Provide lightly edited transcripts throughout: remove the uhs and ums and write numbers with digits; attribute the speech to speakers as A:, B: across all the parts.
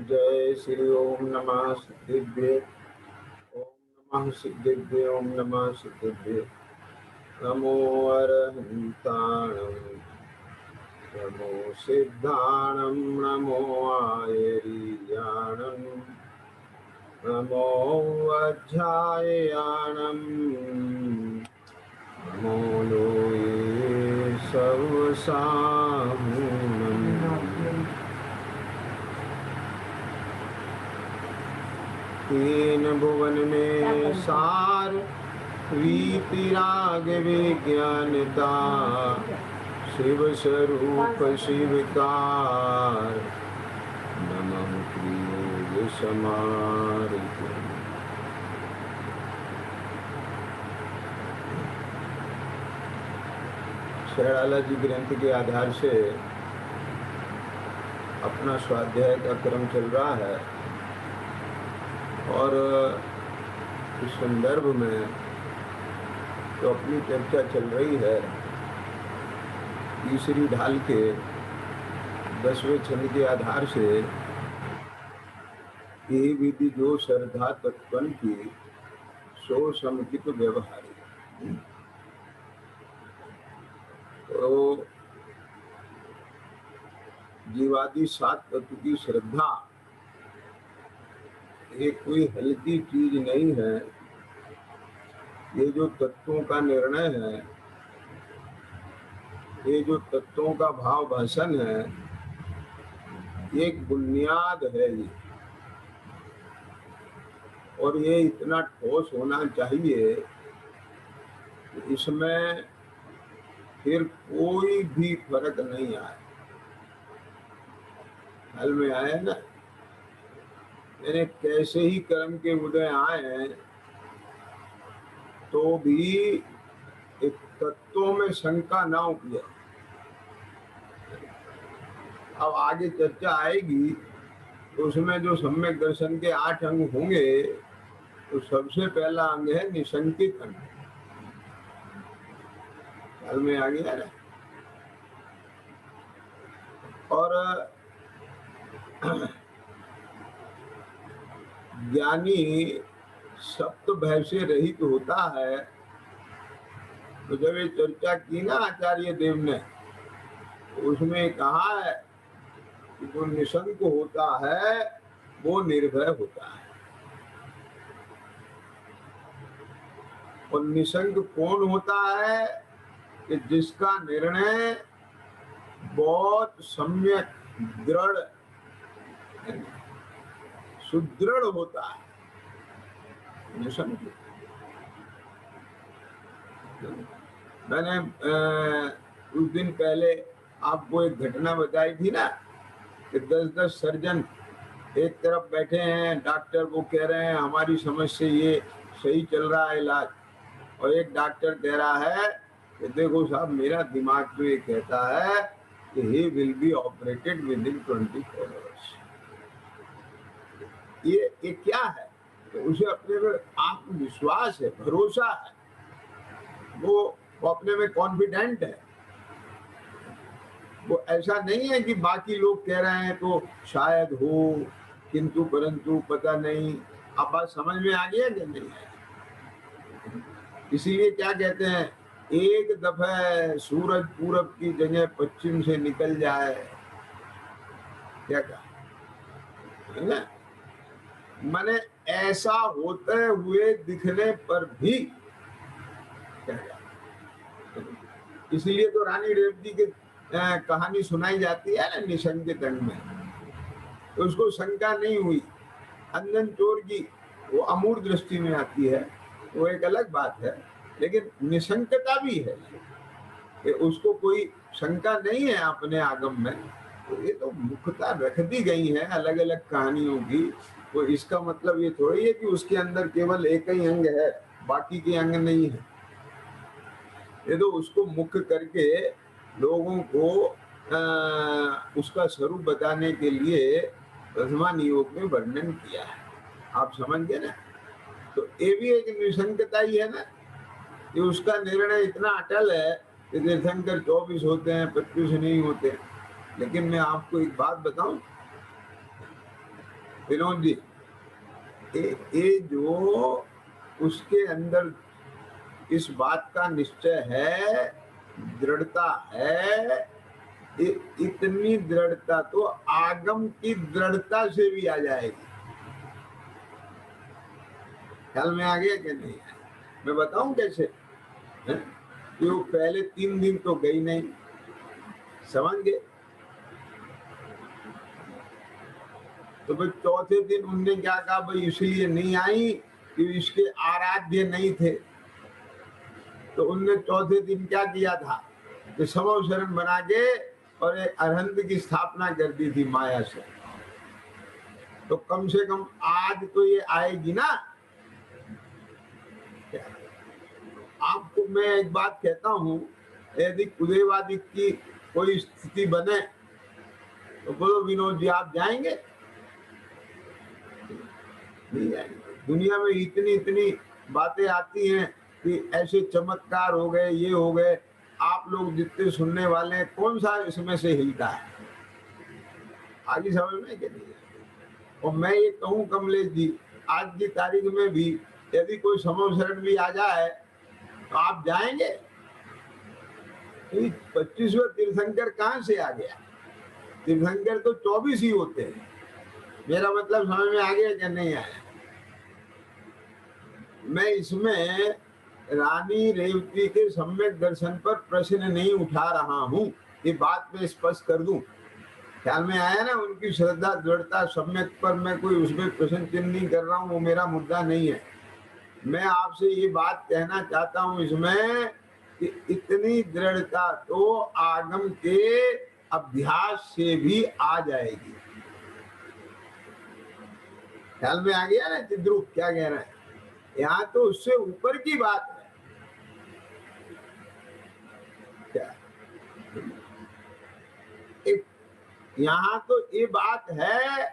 A: जय श्री ओम नमः सिद्धिभ्ये ओम नमः सिद्धिभ्ये ओम नमः सिद्धिभ्ये नमो अरहन्ताणं नमो सिद्धाणं नमो आयर्याणं नमो अध्यायाणं नमो लोये सर्वसाहुनं तीन भुवन में सार वीतिराग विज्ञानता शिव स्वरूप शिवकार नमः प्रियोग समारित। शेराला जी ग्रंथ के आधार से अपना स्वाध्याय का क्रम चल रहा है और इस संदर्भ में तो अपनी चर्चा चल रही है तीसरी ढाल के 10वें छंद के आधार से ये विधि जो श्रद्धा तत्पन की सो समुचित व्यवहारी। तो जीवादि 7 तत्व की श्रद्धा ये कोई हल्की चीज नहीं है। ये जो तत्वों का निर्णय है, ये जो तत्वों का भाव भाषण है, एक बुनियाद है ये, और ये इतना ठोस होना चाहिए कि इसमें फिर कोई भी फर्क नहीं आए। हल में आए ना, यानी कैसे ही कर्म के उदय आए तो भी एक तत्वों में शंका ना उपजे। अब आगे चर्चा आएगी तो उसमें जो सम्यक दर्शन के 8 अंग होंगे तो सबसे पहला अंग है निशंकित अंग। हल में आ गया ना। और ज्ञानी सप्त भय से रहित होता है। तो जब ये चर्चा की ना आचार्य देव ने, तो उसमें कहा है कि जो निशंक होता है वो निर्भय होता है। और निशंक कौन होता है कि जिसका निर्णय बहुत सम्यक दृढ़ सुदृढ़ होता है। निशंक। मैंने कुछ दिन पहले आपको एक घटना बताई थी ना कि 10-10 सर्जन एक तरफ बैठे हैं, डॉक्टर को कह रहे हैं हमारी समझ से ये सही चल रहा है इलाज, और एक डॉक्टर कह रहा है कि देखो साहब मेरा दिमाग तो ये कहता है कि he will be operated within 24 hours। ये क्या है? तो उसे अपने में आत्मविश्वास है, भरोसा है, वो अपने में कॉन्फिडेंट है। वो ऐसा नहीं है कि बाकी लोग कह रहे हैं तो शायद हो, किंतु परंतु पता नहीं। आप बात समझ में आ गया कि नहीं है? इसीलिए क्या कहते हैं, एक दफे सूरज पूरब की जगह पश्चिम से निकल जाए, क्या कहा है ना, माने ऐसा होते हुए दिखने पर भी क्या। इसलिए तो रानी रेवती की कहानी सुनाई जाती है ना निशंकित अंग में, तो उसको शंका नहीं हुई। अंधन चोर की वो अमूढ़ दृष्टि में आती है, वो एक अलग बात है, लेकिन निशंकता भी है कि उसको कोई शंका नहीं है अपने आगम में। तो ये तो मुख्यता रख दी गई है अलग अलग कहानियों की। तो इसका मतलब ये थोड़ी है कि उसके अंदर केवल एक ही अंग है, बाकी के अंग नहीं है। ये तो उसको मुख्य करके लोगों को उसका स्वरूप बताने के लिए प्रथमा नियोग में वर्णन किया है। आप समझ गए ना? तो ये भी एक निशंकता ही है ना कि उसका निर्णय इतना अटल है कि तीर्थंकर 24 होते हैं, 25 नहीं होते। लेकिन मैं आपको एक बात बताऊं, विनोद जी, ये जो उसके अंदर इस बात का निश्चय है, दृढ़ता है, इतनी दृढ़ता तो आगम की दृढ़ता से भी आ जाएगी। ख्याल में आ गया कि नहीं? मैं बताऊं कैसे? कि वो पहले 3 दिन तो गई नहीं, समझ गए? तो भाई चौथे दिन उनने क्या कहा, भाई इसलिए नहीं आई कि इसके आराध्य नहीं थे। तो उनने चौथे दिन क्या किया था कि समव शरण बना के और एक अरहंत की स्थापना कर दी थी माया से। तो कम से कम आज तो ये आएगी ना। आपको मैं एक बात कहता हूं, यदि कुदेवादी की कोई स्थिति बने तो बोलो विनोद जी आप जाएंगे? नहीं जाएंगे। दुनिया में इतनी इतनी बातें आती हैं कि ऐसे चमत्कार हो गए, ये हो गए, आप लोग जितने सुनने वाले हैं कौन सा इसमें से हिलता है? आगे समझ में क्या नहीं? और मैं ये कहूँ कमलेश जी, आज की तारीख में भी यदि कोई समव शरण भी आ जाए तो आप जाएंगे? 25वें तीर्थंकर कहाँ से आ गया? तीर्थंकर तो 24 ही होते हैं। मेरा मतलब समझ में आ गया क्या नहीं आया? मैं इसमें रानी रेवती के सम्यक दर्शन पर प्रश्न नहीं उठा रहा हूं, ये बात मैं स्पष्ट कर दूं। ख्याल में आया ना? उनकी श्रद्धा दृढ़ता सम्यक पर मैं कोई उसमें प्रश्न चिन्ह नहीं कर रहा हूं, वो मेरा मुद्दा नहीं है। मैं आपसे ये बात कहना चाहता हूं इसमें कि इतनी दृढ़ता तो आगम के अभ्यास से भी आ जाएगी। ख्याल में आ गया ना चिद्रूप क्या कह रहा है? यहाँ तो उससे ऊपर की बात है। क्या एक यहाँ तो ये बात है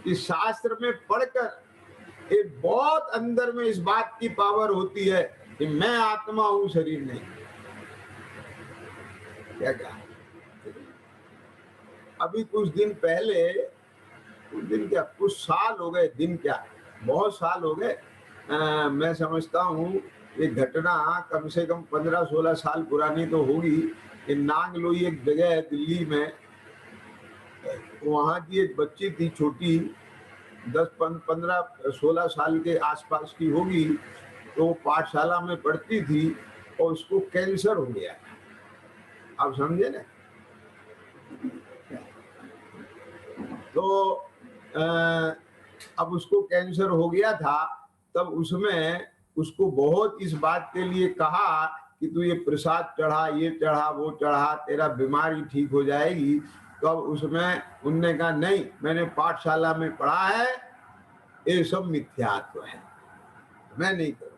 A: कि शास्त्र में पढ़कर एक बहुत अंदर में इस बात की पावर होती है कि मैं आत्मा हूं, शरीर नहीं। क्या कहा? अभी कुछ दिन पहले, कुछ दिन क्या, कुछ साल हो गए, दिन क्या बहुत साल हो गए, मैं समझता हूँ ये घटना कम से कम 15-16 साल पुरानी तो होगी। ये नांगलोई एक जगह है दिल्ली में, वहाँ की एक बच्ची थी छोटी, 10-15-16 साल के आसपास की होगी। तो पाठशाला में पढ़ती थी और उसको कैंसर हो गया। आप समझे ना? तो अब उसको कैंसर हो गया था, तब उसमें उसको बहुत इस बात के लिए कहा कि तू ये प्रसाद चढ़ा, ये चढ़ा, वो चढ़ा, तेरा बीमारी ठीक हो जाएगी। तो अब उसमें उनने कहा नहीं, मैंने पाठशाला में पढ़ा है, ये सब मिथ्यात्व है, मैं नहीं करूंगी।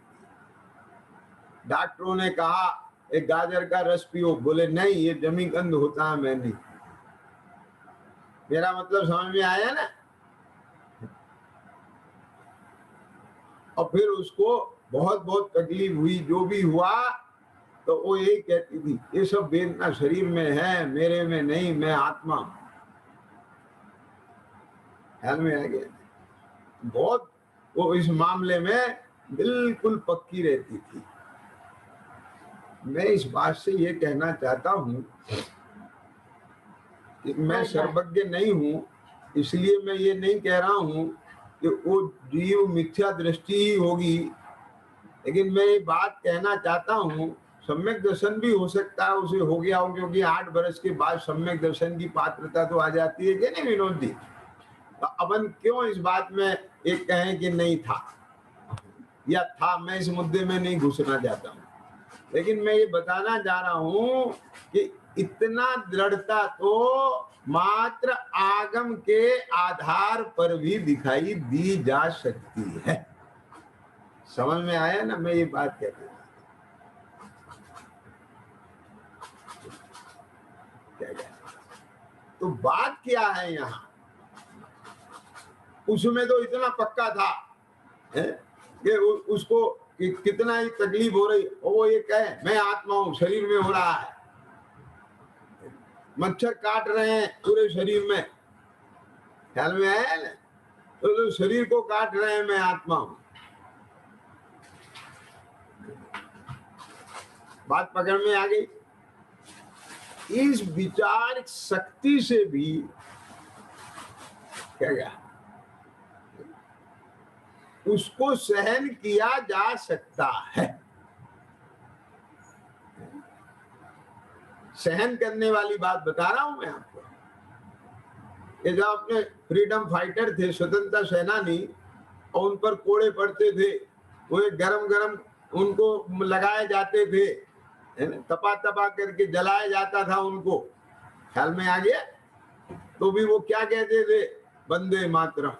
A: डॉक्टरों ने कहा एक गाजर का रस पियो, बोले नहीं ये जमीकंद होता है, मैं नहीं। मेरा मतलब समझ में आया ना? और फिर उसको बहुत बहुत तकलीफ हुई, जो भी हुआ, तो वो यही कहती थी ये सब वेदना शरीर में है, मेरे में नहीं, मैं आत्मा हूं। ख्याल में आ गया? बहुत वो इस मामले में बिल्कुल पक्की रहती थी। मैं इस बात से ये कहना चाहता हूं कि मैं सर्वज्ञ नहीं हूं, इसलिए मैं ये नहीं कह रहा हूं कि वो जीव मिथ्या दृष्टि ही होगी, लेकिन मैं ये बात कहना चाहता हूं सम्यक दर्शन भी हो सकता है उसे हो गया हो, क्योंकि 8 वर्ष के बाद सम्यक दर्शन की पात्रता तो आ जाती है कि नहीं विनोद जी? तो अपन क्यों इस बात में एक कहें कि नहीं था या था? मैं इस मुद्दे में नहीं घुसना चाहता हूं, लेकिन मैं ये बताना चाह रहा हूं कि इतना दृढ़ता तो मात्र आगम के आधार पर भी दिखाई दी जा सकती है। समझ में आया ना मैं ये बात कहता हूं? तो बात क्या है यहाँ? उसमें तो इतना पक्का था कि उसको कि कितना ही तकलीफ हो रही, वो ये कहे मैं आत्मा हूं, शरीर में हो रहा है, मच्छर काट रहे हैं पूरे शरीर में। ख्याल में आया ना? तो शरीर को काट रहे हैं, मैं आत्मा हूं। बात पकड़ में आ गई। इस विचार शक्ति से भी क्या गया, उसको सहन किया जा सकता है। सहन करने वाली बात बता रहा हूं मैं आपको। ये जो अपने फ्रीडम फाइटर थे, स्वतंत्रता सेनानी, और उन पर कोड़े पड़ते थे, वो गरम गरम उनको लगाए जाते थे, है ना, तपा तपा करके जलाया जाता था उनको, ख्याल में आ गया? तो भी वो क्या कहते थे? वंदे मातरम।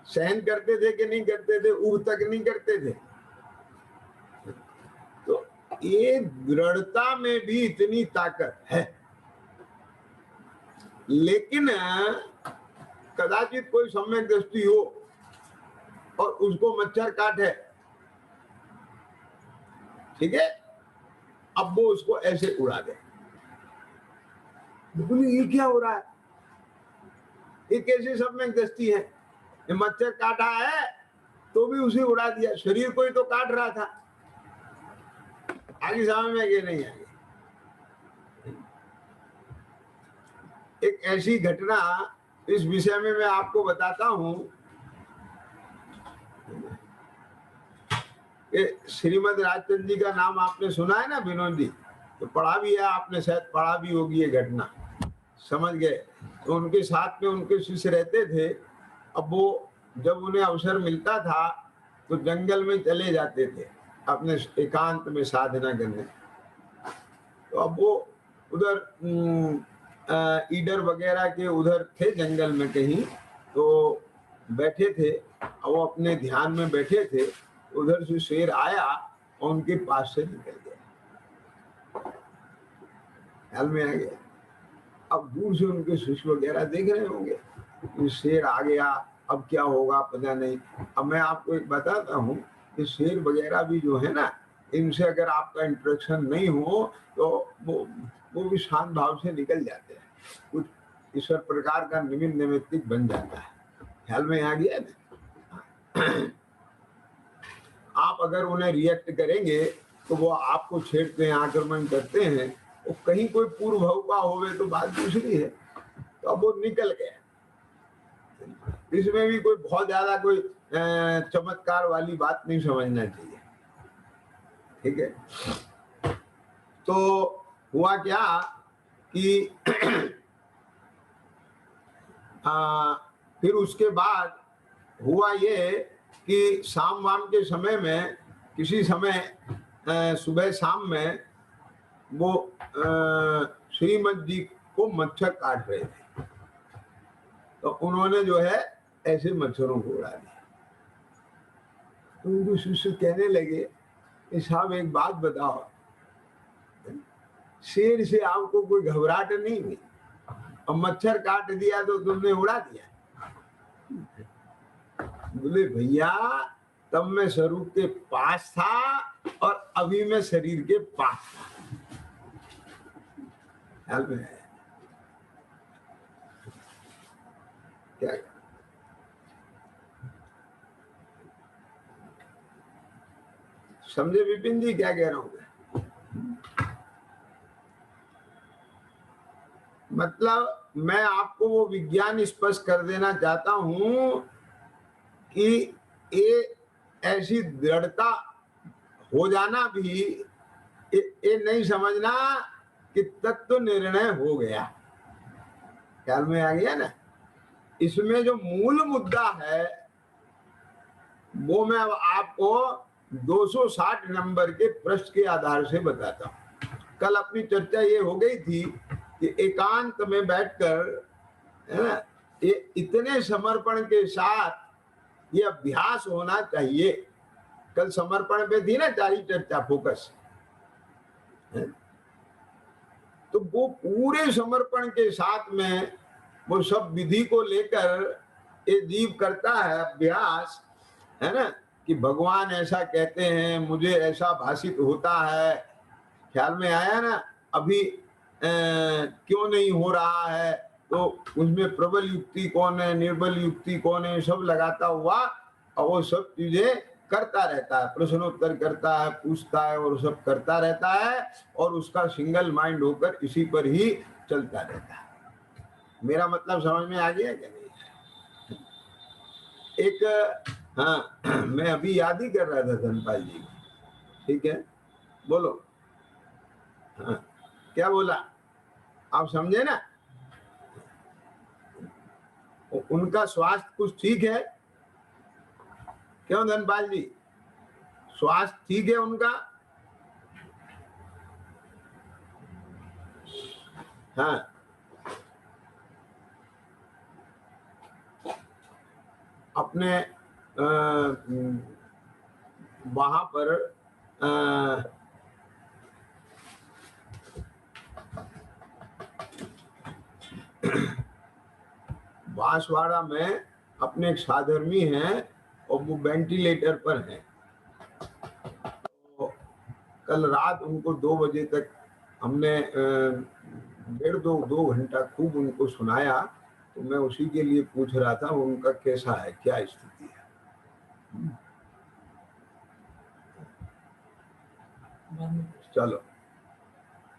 A: सहन करते थे कि नहीं करते थे? ऊह तक नहीं करते थे। तो ये दृढ़ता में भी इतनी ताकत है। लेकिन कदाचित कोई सम्यक दृष्टि हो और उसको मच्छर काटे, ठीक है, अब वो उसको ऐसे उड़ा दे। बोले ये क्या हो रहा है? ये कैसी सम्यक दृष्टि है? ये मच्छर काटा है तो भी उसे उड़ा दिया, शरीर को ही तो काट रहा था। आगे समझ में आगे नहीं आगे। एक ऐसी घटना इस विषय में मैं आपको बताता हूं। श्रीमद राजचंद्र जी का नाम आपने सुना है ना, विनोद जी? तो पढ़ा भी है आपने, शायद पढ़ा भी होगी ये घटना, समझ गए? तो उनके साथ में उनके शिष्य रहते थे। अब वो जब उन्हें अवसर मिलता था तो जंगल में चले जाते थे अपने एकांत में साधना करने। तो अब वो उधर ईडर वगैरह के उधर थे जंगल में कहीं, तो बैठे थे और वो अपने ध्यान में बैठे थे। उधर से शेर आया और उनके पास से निकल गया। ख्याल में आ गया? अब दूर से उनके शिष्य वगैरह देख रहे होंगे कि शेर आ गया, अब क्या होगा पता नहीं। अब मैं आपको एक बताता हूँ कि शेर वगैरह भी जो है ना, इनसे अगर आपका इंटरेक्शन नहीं हो तो वो भी शांत भाव से निकल जाते हैं, कुछ ईश्वर प्रकार का निमित्त नैमित्तिक बन जाता है। ख्याल में आ गया ना? आप अगर उन्हें रिएक्ट करेंगे तो वो आपको छेड़ते हैं, आक्रमण करते हैं। वो कहीं कोई पूर्व भाव का होवे तो बात दूसरी है। तो अब वो निकल गया। इसमें भी कोई बहुत ज्यादा कोई चमत्कार वाली बात नहीं समझना चाहिए, ठीक है? तो हुआ क्या कि फिर उसके बाद हुआ ये कि शाम वाम के समय में, किसी समय सुबह शाम में वो श्रीमद जी को मच्छर काट रहे थे। तो उन्होंने जो है ऐसे मच्छरों को उड़ा दिया। तो उनको शिष्य कहने लगे कि साहब एक बात बताओ, शेर से आपको कोई घबराहट नहीं हुई और मच्छर काट दिया तो तुमने उड़ा दिया? बोले भैया, तब मैं स्वरूप के पास था और अभी मैं शरीर के पास था। क्या समझे विपिन जी क्या कह रहा हूं मैं? मतलब मैं आपको वो विज्ञान स्पष्ट कर देना चाहता हूं कि ये ऐसी दृढ़ता हो जाना भी ये नहीं समझना कि तत्व निर्णय हो गया। ख्याल में आ गया ना? इसमें जो मूल मुद्दा है वो मैं अब आपको 260 नंबर के प्रश्न के आधार से बताता हूं। कल अपनी चर्चा ये हो गई थी कि एकांत में बैठकर, है ना, ये इतने समर्पण के साथ ये अभ्यास होना चाहिए। कल समर्पण पे थी ना सारी चर्चा, फोकस। तो वो पूरे समर्पण के साथ में वो सब विधि को लेकर ये जीव करता है अभ्यास, है ना, कि भगवान ऐसा कहते हैं, मुझे ऐसा भाषित होता है। ख्याल में आया ना? अभी क्यों नहीं हो रहा है, तो उसमें प्रबल युक्ति कौन है, निर्बल युक्ति कौन है, सब लगाता हुआ और वो सब चीजें करता रहता है, प्रश्नोत्तर करता है, पूछता है और सब करता रहता है, और उसका सिंगल माइंड होकर इसी पर ही चलता रहता है। मेरा मतलब समझ में आ गया क्या नहीं? एक हाँ, मैं अभी याद ही कर रहा था धनपाल जी, ठीक है, बोलो। हाँ, क्या बोला आप समझे ना? उनका स्वास्थ्य कुछ ठीक है? क्यों धनपाल जी, स्वास्थ्य ठीक है उनका? हाँ, अपने वहां पर बांसवाड़ा में अपने एक साधर्मी हैं और वो वेंटिलेटर पर हैं। तो कल रात उनको 2 बजे तक हमने 1.5-2 घंटा खूब उनको सुनाया, तो मैं उसी के लिए पूछ रहा था उनका कैसा है, क्या स्थिति है। चलो,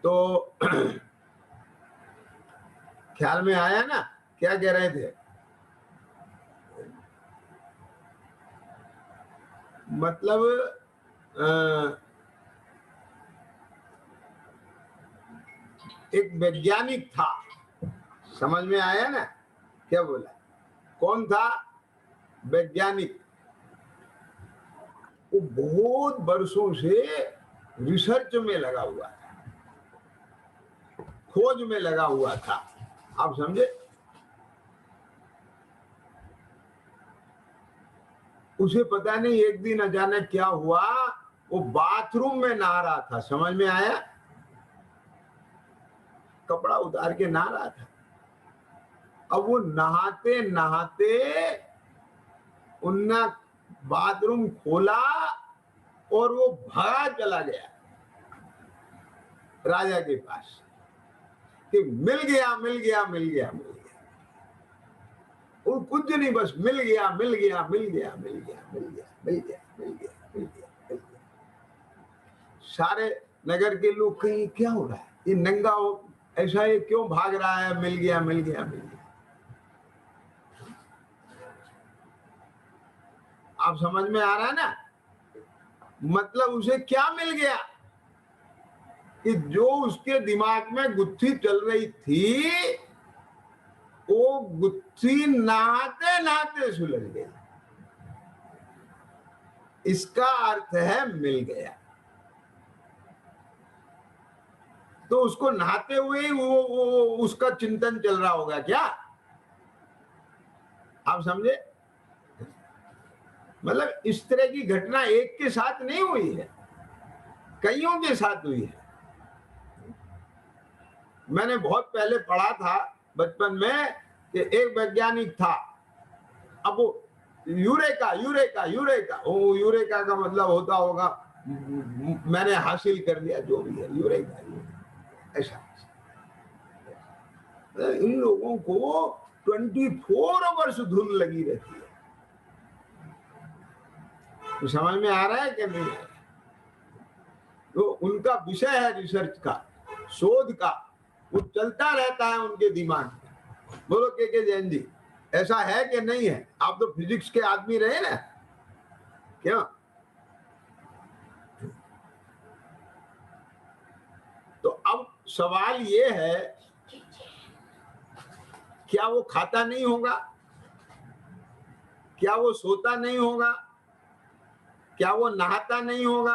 A: तो ख्याल में आया ना क्या कह रहे थे? मतलब एक वैज्ञानिक था, समझ में आया ना क्या बोला? कौन था वैज्ञानिक? वो बहुत वर्षों से रिसर्च में लगा हुआ था, खोज में लगा हुआ था, आप समझे? उसे पता नहीं एक दिन अचानक क्या हुआ, वो बाथरूम में नहा रहा था, समझ में आया? कपड़ा उतार के नहा रहा था। अब वो नहाते नहाते उन्ना बाथरूम खोला और वो भागा चला गया राजा के पास कि मिल गया मिल गया मिल गया मिल गया। वो कुछ नहीं, बस मिल गया मिल गया मिल गया मिल गया मिल गया मिल गया मिल गया मिल गया मिल गया। सारे नगर के लोग कहीं क्या हो रहा है, ये नंगा हो ऐसा ये क्यों भाग रहा है, मिल गया मिल गया मिल गया। आप समझ में आ रहा है ना? मतलब उसे क्या मिल गया कि जो उसके दिमाग में गुत्थी चल रही थी, वो गुत्थी नहाते नहाते सुलझ गई। इसका अर्थ है मिल गया। तो उसको नहाते हुए वो उसका चिंतन चल रहा होगा क्या? आप समझे? मतलब इस तरह की घटना एक के साथ नहीं हुई है, कईयों के साथ हुई है। मैंने बहुत पहले पढ़ा था बचपन में कि एक वैज्ञानिक था, अब वो यूरेका यूरेका यूरेका, वो यूरेका का मतलब होता होगा मैंने हासिल कर लिया, जो भी है यूरेका, ऐसा। इन लोगों को 24 आवर्स धुन लगी रहती है। तो समझ में आ रहा है कि नहीं? तो उनका विषय है रिसर्च का, शोध का, वो चलता रहता है उनके दिमाग में। बोलो के जैन जी, ऐसा है कि नहीं है? आप तो फिजिक्स के आदमी रहे ना, क्या? तो अब सवाल ये है, क्या वो खाता नहीं होगा? क्या वो सोता नहीं होगा? क्या वो नहाता नहीं होगा?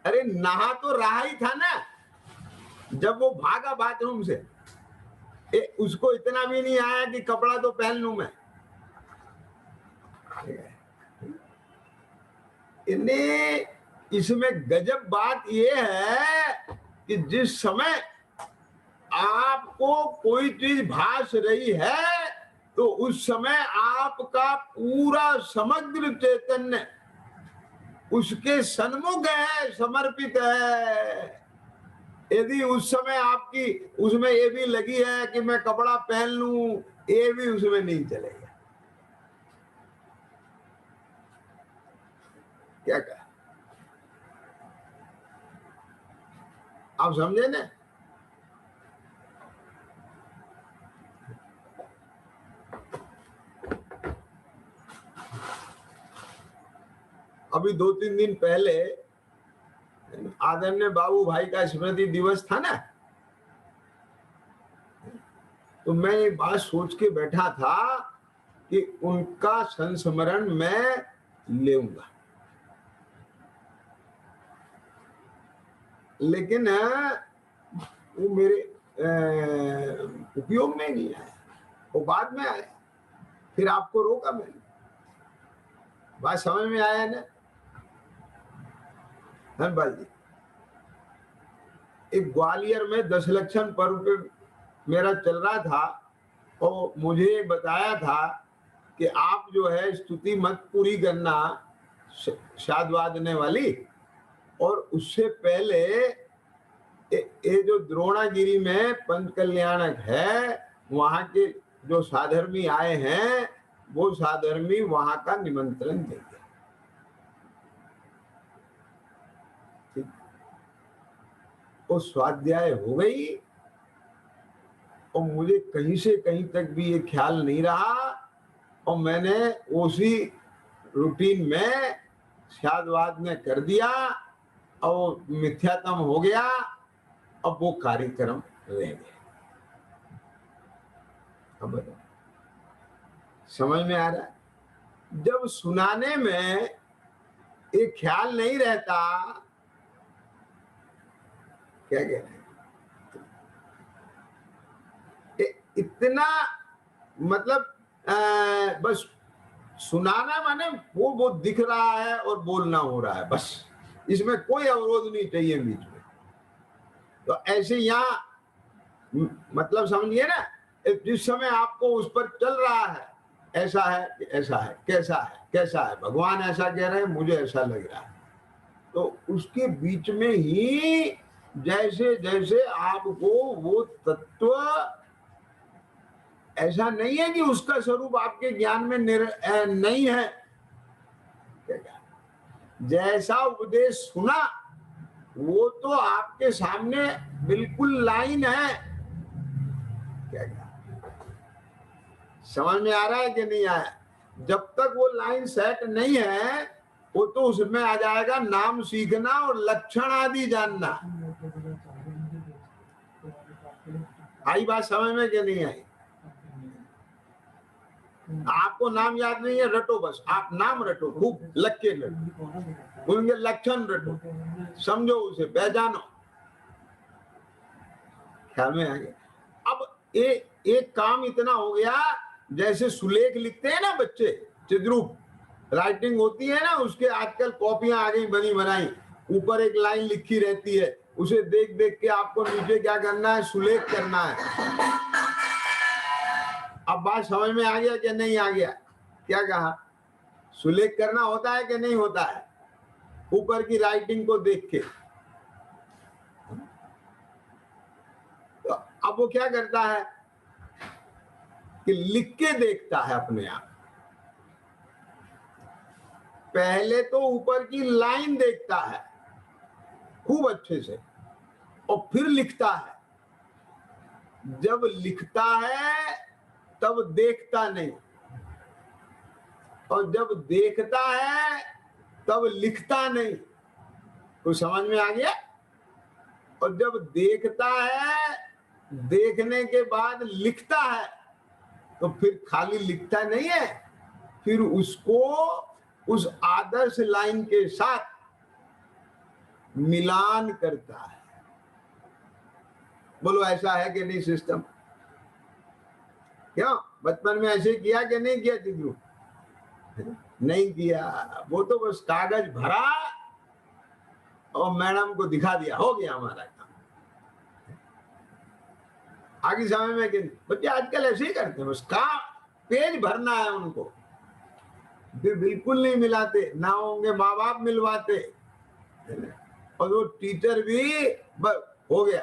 A: अरे नहा तो रहा ही था ना जब वो भागा बाथरूम से। उसको इतना भी नहीं आया कि कपड़ा तो पहन लूं मैं। इसमें गजब बात यह है कि जिस समय आपको कोई चीज भास रही है, तो उस समय आपका पूरा समग्र चैतन्य उसके सन्मुख है, समर्पित है। यदि उस समय आपकी उसमें ये भी लगी है कि मैं कपड़ा पहन लूं, ये भी उसमें नहीं चलेगा। क्या कहा आप समझे ना? अभी 2-3 दिन पहले आदरणीय बाबू भाई का स्मृति दिवस था ना, तो मैं एक बात सोच के बैठा था कि उनका संस्मरण मैं लेऊंगा, लेकिन वो मेरे उपयोग में नहीं आया, वो बाद में आया, फिर आपको रोका मैंने। बात समझ में आया ना धनपाल जी? एक ग्वालियर में 10 लक्षण पर्व पे मेरा चल रहा था और मुझे बताया था कि आप जो है स्तुति मत पूरी करना शाद वादने वाली, और उससे पहले ये जो द्रोणागिरी में पंच कल्याणक है, वहां के जो साधर्मी आए हैं, वो साधर्मी वहां का निमंत्रण देंगे। वो स्वाध्याय हो गई और मुझे कहीं से कहीं तक भी ये ख्याल नहीं रहा, और मैंने उसी रूटीन में शादवाद में कर दिया और मिथ्यात्म हो गया। अब वो कार्यक्रम रह गए। अब समझ में आ रहा है? जब सुनाने में एक ख्याल नहीं रहता, क्या कह रहे हैं, इतना मतलब बस सुनाना माने वो दिख रहा है और बोलना हो रहा है, बस इसमें कोई अवरोध नहीं चाहिए बीच में। तो ऐसे यहाँ मतलब समझिए ना, जिस समय आपको उस पर चल रहा है, ऐसा है कि ऐसा है, कैसा है कैसा है, भगवान ऐसा कह रहे हैं, मुझे ऐसा लग रहा है, तो उसके बीच में ही जैसे जैसे आपको वो तत्व, ऐसा नहीं है कि उसका स्वरूप आपके ज्ञान में नहीं है, जैसा उपदेश सुना वो तो आपके सामने बिल्कुल लाइन है। क्या समझ में आ रहा है कि नहीं आया? जब तक वो लाइन सेट नहीं है, वो तो उसमें आ जाएगा नाम सीखना और लक्षण आदि जानना। आई बात समझ में कि नहीं आई? आपको नाम याद नहीं है, रटो बस, आप नाम रटो, खूब लग के रटो, उनके लक्षण रटो, समझो उसे, पहचानो। ख्याल में आ गया? अब एक काम इतना हो गया, जैसे सुलेख लिखते हैं ना बच्चे, चिद्रूप राइटिंग होती है ना, उसके आजकल कॉपियां आ गई बनी बनाई, ऊपर एक लाइन लिखी रहती है, उसे देख देख के आपको नीचे क्या करना है, सुलेख करना है। अब बात समझ में आ गया कि नहीं आ गया? क्या कहा? सुलेख करना होता है कि नहीं होता है, ऊपर की राइटिंग को देख के। तो अब वो क्या करता है कि लिख के देखता है अपने आप। पहले तो ऊपर की लाइन देखता है खूब अच्छे से, और फिर लिखता है। जब लिखता है तब देखता नहीं, और जब देखता है तब लिखता नहीं। तो समझ में आ गया? और जब देखता है, देखने के बाद लिखता है, तो फिर खाली लिखता नहीं है, फिर उसको उस आदर्श लाइन के साथ मिलान करता है। बोलो ऐसा है कि नहीं सिस्टम? क्यों बचपन में ऐसे किया कि नहीं किया चिद्रू? नहीं किया। वो तो बस कागज भरा और मैडम को दिखा दिया, हो गया हमारा काम। आगे समय में कि बच्चे आजकल ऐसे ही करते हैं, बस का पेज भरना है उनको, फिर बिल्कुल नहीं मिलाते, ना होंगे माँ बाप मिलवाते, और वो टीचर भी हो गया,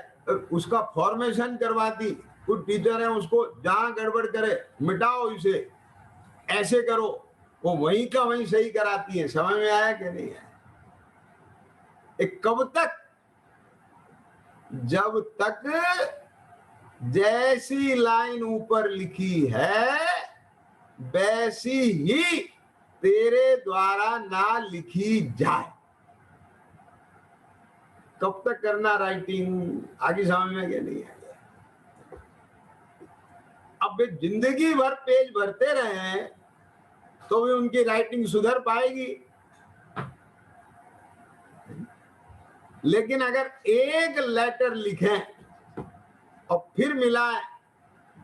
A: उसका फॉर्मेशन करवाती, कुछ टीचर है उसको जहां गड़बड़ करे मिटाओ इसे, ऐसे करो, वो वहीं का वहीं सही कराती है। समझ में आया कि नहीं आया? एक कब तक, जब तक जैसी लाइन ऊपर लिखी है वैसी ही तेरे द्वारा ना लिखी जाए। कब तक करना राइटिंग? आगे समझ में क्या नहीं आया? अब वे जिंदगी भर पेज भरते रहे तो भी उनकी राइटिंग सुधर पाएगी। लेकिन अगर एक लेटर लिखें और फिर मिलाएं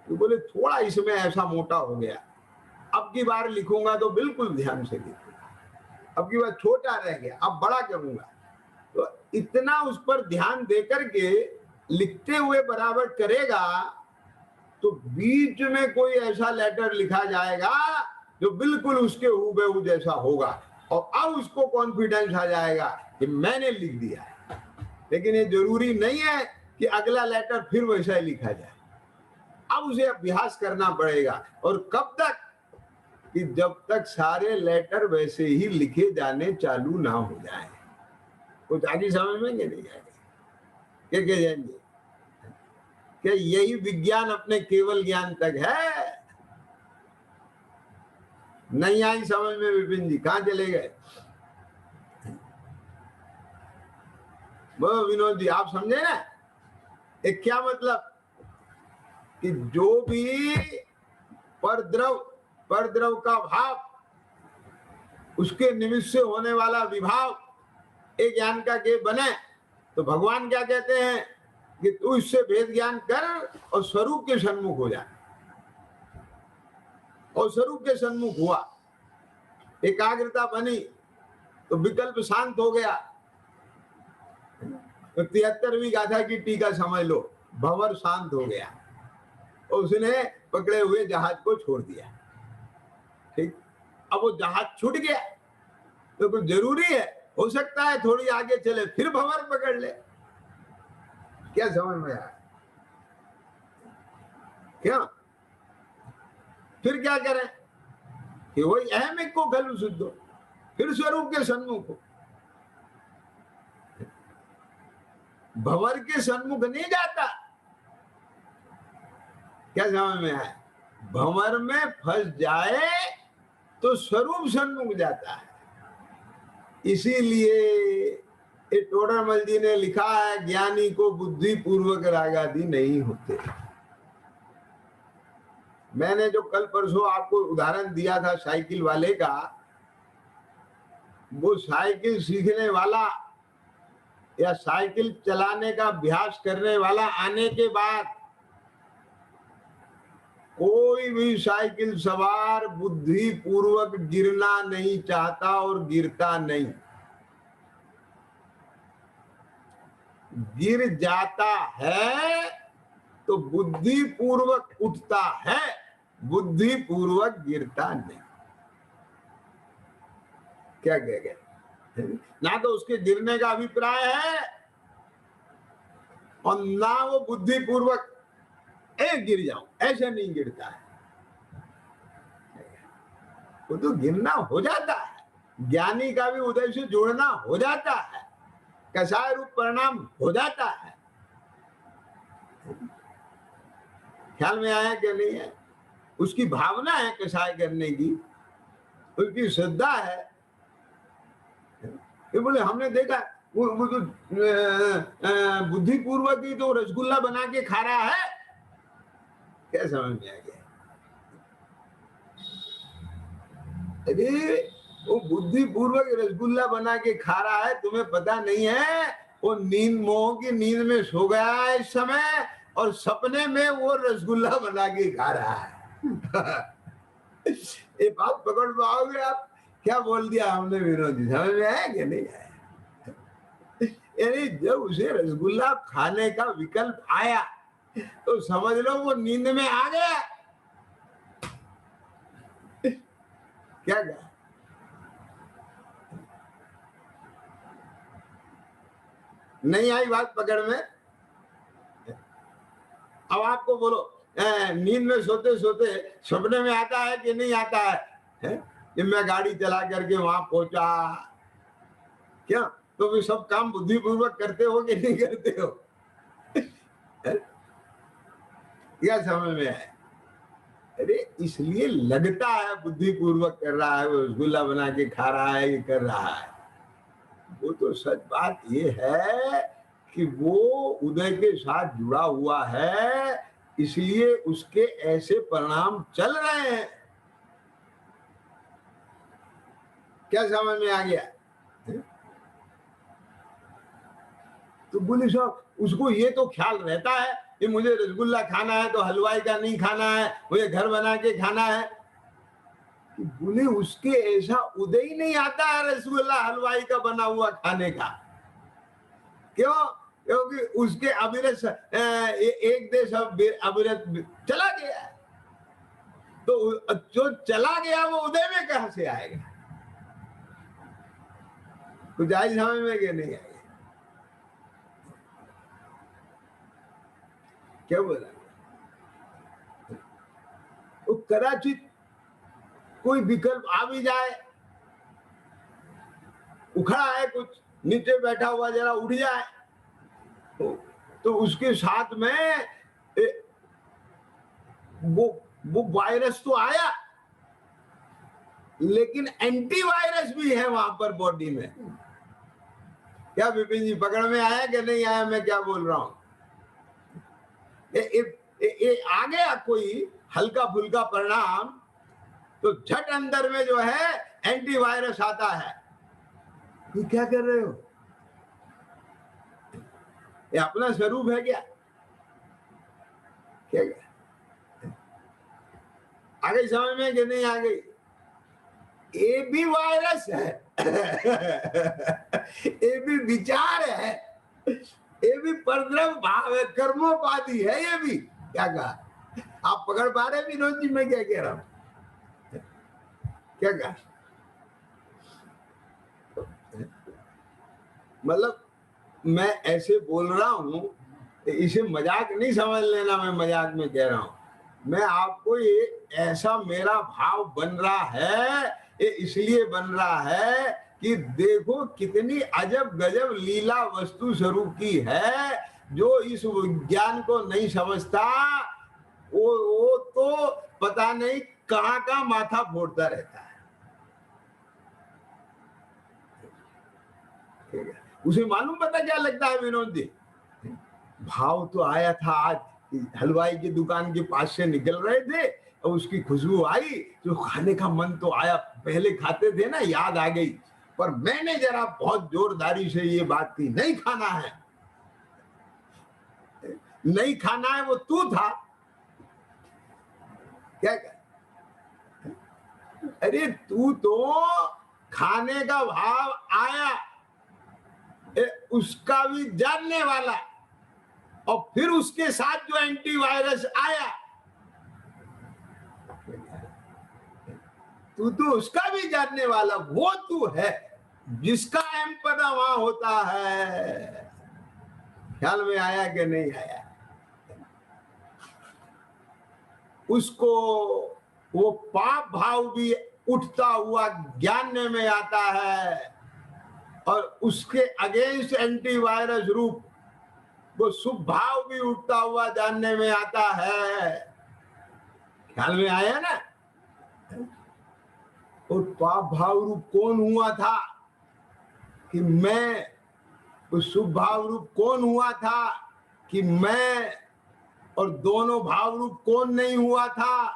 A: तो बोले थोड़ा इसमें ऐसा मोटा हो गया, अब की बार लिखूंगा तो बिल्कुल ध्यान से लिखूंगा, अब की बार छोटा रह गया अब बड़ा करूंगा। तो इतना उस पर ध्यान देकर के लिखते हुए बराबर करेगा तो बीच में कोई ऐसा लेटर लिखा जाएगा जो बिल्कुल उसके हूबहू जैसा होगा, और अब उसको कॉन्फिडेंस आ जाएगा कि मैंने लिख दिया है। लेकिन ये जरूरी नहीं है कि अगला लेटर फिर वैसा ही लिखा जाए, अब उसे अभ्यास करना पड़ेगा। और कब तक? कि जब तक सारे लेटर वैसे ही लिखे जाने चालू ना हो जाए। कुछ आगे समझ में नहीं आएगा क्या कह जाएंगे? क्या यही विज्ञान अपने केवल ज्ञान तक है? नहीं आई समझ में विपिन जी? कहां चले गए? वो विनोद जी आप समझे ना? एक क्या मतलब कि जो भी परद्रव का भाव, उसके निमित्त से होने वाला विभाव एक ज्ञान का के बने, तो भगवान क्या कहते हैं कि तू इससे भेद ज्ञान कर और स्वरूप के सन्मुख हो जा। और स्वरूप के सन्मुख हुआ, एकाग्रता बनी तो विकल्प शांत हो गया। तो 73वीं गाथा की टीका समझ लो, भंवर शांत हो गया और उसने पकड़े हुए जहाज को छोड़ दिया। ठीक, अब वो जहाज छूट गया तो कुछ जरूरी है, हो सकता है थोड़ी आगे चले फिर भंवर पकड़ ले। क्या समझ में आया? क्या फिर क्या करें कि वही अहम एक को खलु शुद्धो, फिर स्वरूप के सन्मुख हो। भंवर के सन्मुख नहीं जाता। क्या समझ में आया? भंवर में फंस जाए तो स्वरूप सन्मुख जाता है। इसीलिए टोडरमल जी ने लिखा है, ज्ञानी को बुद्धि पूर्वक रागादि नहीं होते। मैंने जो कल परसों आपको उदाहरण दिया था साइकिल वाले का, वो साइकिल सीखने वाला या साइकिल चलाने का अभ्यास करने वाला आने के बाद कोई भी साइकिल सवार बुद्धि पूर्वक गिरना नहीं चाहता और गिरता नहीं। गिर जाता है तो बुद्धि पूर्वक उठता है, बुद्धि पूर्वक गिरता नहीं। क्या कह गए? ना तो उसके गिरने का अभिप्राय है और ना वो बुद्धि पूर्वक गिर जाऊं, ऐसे नहीं गिरता है। वो तो गिरना हो जाता है, ज्ञानी का भी उदय से जुड़ना हो जाता है, कसाय रूप परिणाम हो जाता है। ख्याल में आया कि नहीं है? उसकी भावना है कसाय करने की, उसकी श्रद्धा है। ये बोले हमने देखा वो तो बुद्धि पूर्वक ही तो रसगुल्ला बना के खा रहा है। क्या समझ में आ गया? अरे वो बुद्धि पूर्वक रसगुल्ला बना के खा रहा है, तुम्हें पता नहीं है? वो नींद, मोह की नींद में सो गया है इस समय और सपने में वो रसगुल्ला बना के खा रहा है। ये बात पकड़ पाओगे आप? क्या बोल दिया हमने विनोद जी? समझ में आया कि नहीं आया? यानी जब उसे रसगुल्ला खाने का विकल्प आया तो समझ लो वो नींद में आ गया। क्या कहा? नहीं आई बात पकड़ में? अब आपको बोलो नींद में सोते सोते सपने में आता है कि नहीं आता है? कि मैं गाड़ी चला करके वहां पहुंचा, क्या तो भी सब काम बुद्धिपूर्वक करते हो कि नहीं करते हो? क्या समझ में आए? अरे इसलिए लगता है बुद्धिपूर्वक कर रहा है, वो रसगुल्ला बना के खा रहा है, ये कर रहा है। वो तो सच बात ये है कि वो उदय के साथ जुड़ा हुआ है, इसलिए उसके ऐसे परिणाम चल रहे हैं। क्या समझ में आ गया? तो बोले साहब उसको ये तो ख्याल रहता है कि मुझे रसगुल्ला खाना है तो हलवाई का नहीं खाना है, मुझे घर बना के खाना है। कि बोले उसके ऐसा उदय ही नहीं आता है रसगुल्ला हलवाई का बना हुआ खाने का। क्यों? क्योंकि उसके अविरत एक देश अविरत चला गया, तो जो चला गया वो उदय में कहां से आएगा? कुछ आई समझ में कि नहीं आएगा? क्या बोला? तो कदाचित कोई विकल्प आ भी जाए, उखड़ा है कुछ, नीचे बैठा हुआ जरा उठ जाए, तो उसके साथ में वो वायरस तो आया, लेकिन एंटीवायरस भी है वहां पर बॉडी में। क्या विपिन जी पकड़ में आया कि नहीं आया मैं क्या बोल रहा हूं? आ गया कोई हल्का फुल्का परिणाम, तो झट अंदर में जो है एंटीवायरस आता है। ये क्या कर रहे हो? ये अपना स्वरूप है क्या? क्या आ गई समझ में कि नहीं आ गई? ये भी वायरस है, ये भी विचार है, ये भी परद्रव भाव है, कर्मोपाधि है। ये भी क्या कहा? आप पकड़ पा रहे विनोद जी मैं क्या कह रहा हूं? क्या कहा? मतलब मैं ऐसे बोल रहा हूं, इसे मजाक नहीं समझ लेना, मैं मजाक में कह रहा हूं। मैं आपको ये ऐसा मेरा भाव बन रहा है, ये इसलिए बन रहा है कि देखो कितनी अजब गजब लीला वस्तु स्वरूप की है, जो इस विज्ञान को नहीं समझता वो तो पता नहीं कहां का माथा फोड़ता रहता है। उसे मालूम पता क्या लगता है विनोद जी? भाव तो आया था, आज हलवाई की दुकान के पास से निकल रहे थे और उसकी खुशबू आई तो खाने का मन तो आया, पहले खाते थे ना, याद आ गई। पर मैंने जरा बहुत जोरदारी से ये बात की, नहीं खाना है, नहीं खाना है, वो तू था क्या? अरे तू तो खाने का भाव आया, उसका भी जानने वाला, और फिर उसके साथ जो एंटीवायरस आया, तू तो उसका भी जानने वाला, वो तू है जिसका एम पदा वहां होता है। ख्याल में आया कि नहीं आया? उसको वो पाप भाव भी उठता हुआ जानने में आता है, और उसके अगेंस्ट एंटीवायरस रूप वो शुभ भाव भी उठता हुआ जानने में आता है। ख्याल में आया ना? और पाप भाव रूप कौन हुआ था कि मैं, उस शुभ भाव रूप कौन हुआ था कि मैं, और दोनों भाव रूप कौन नहीं हुआ था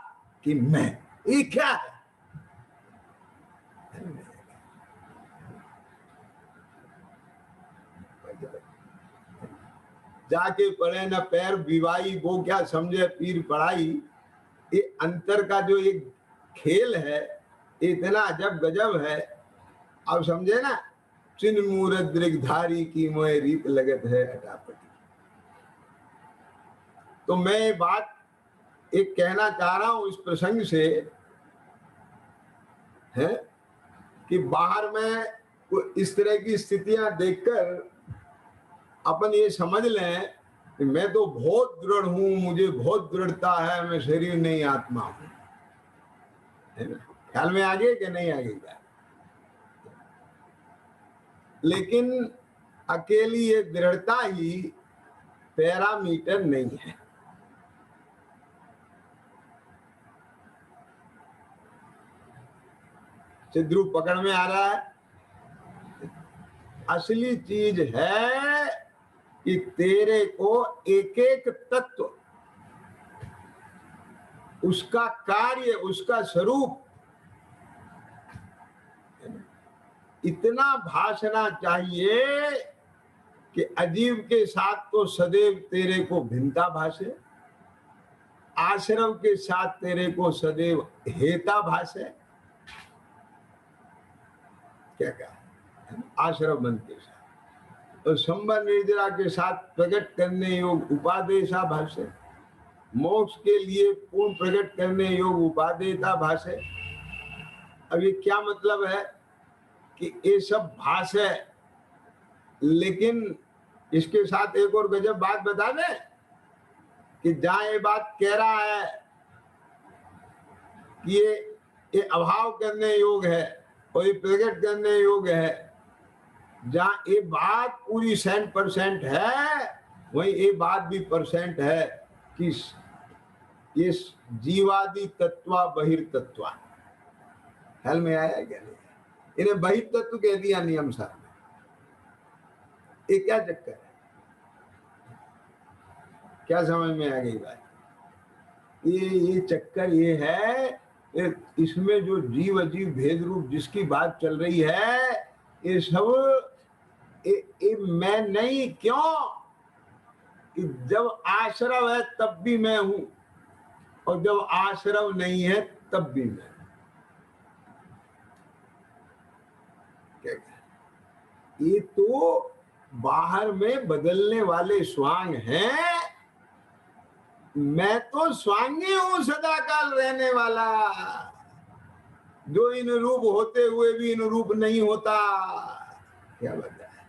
A: कि मैं। ये क्या है? जाके पड़े न पैर विवाई, वो क्या समझे पीर पढ़ाई। ये अंतर का जो एक खेल है, इतना अजब गजब है। आप समझे ना? चिन्ह मूरत दृगधारी की मोह रीत लगत है अटापटी। तो मैं बात एक कहना चाह रहा हूं इस प्रसंग से, है कि बाहर में इस तरह की स्थितियां देखकर अपन ये समझ लें मैं तो बहुत दृढ़ हूं, मुझे बहुत दृढ़ता है, मैं शरीर नहीं आत्मा हूं, है ना? ख्याल में आगे कि नहीं आगे? लेकिन अकेली ये दृढ़ता ही पैरामीटर नहीं है। चिद्रू पकड़ में आ रहा है? असली चीज है कि तेरे को एक एक तत्व, उसका कार्य, उसका स्वरूप इतना भासना चाहिए कि अजीव के साथ तो सदैव तेरे को भिन्नता भासे, आश्रव के साथ तेरे को सदैव हेता भासे। क्या कहा? आश्रव मन के साथ, तो संबर निर्जरा के साथ प्रकट करने योग उपादेशा भाषे, मोक्ष के लिए पूर्ण प्रकट करने योग उपादेयता भाषे। अब ये क्या मतलब है कि ये सब भाष है, लेकिन इसके साथ एक और गजब बात बता दे कि जहां ये बात कह रहा है कि ये अभाव करने योग है और ये प्रकट करने योग है, जहां ये बात पूरी 100% है, वहीं ये बात भी % है कि ये जीवादि तत्वा बहिर्तत्वा। ख्याल में आया क्या? नहीं? इन्हें बहिर्तत्व कह दिया नियम साहब ने। ये क्या चक्कर है? क्या समझ में आ गई बात? ये चक्कर ये है, इसमें जो जीव अजीव भेद रूप जिसकी बात चल रही है, ये सब मैं नहीं। क्यों? कि जब आश्रव है तब भी मैं हूं, और जब आश्रव नहीं है तब भी मैं। ये तो बाहर में बदलने वाले स्वांग हैं, मैं तो स्वांगी हूं सदा काल रहने वाला, जो इन रूप होते हुए भी इन रूप नहीं होता। क्या वजह है?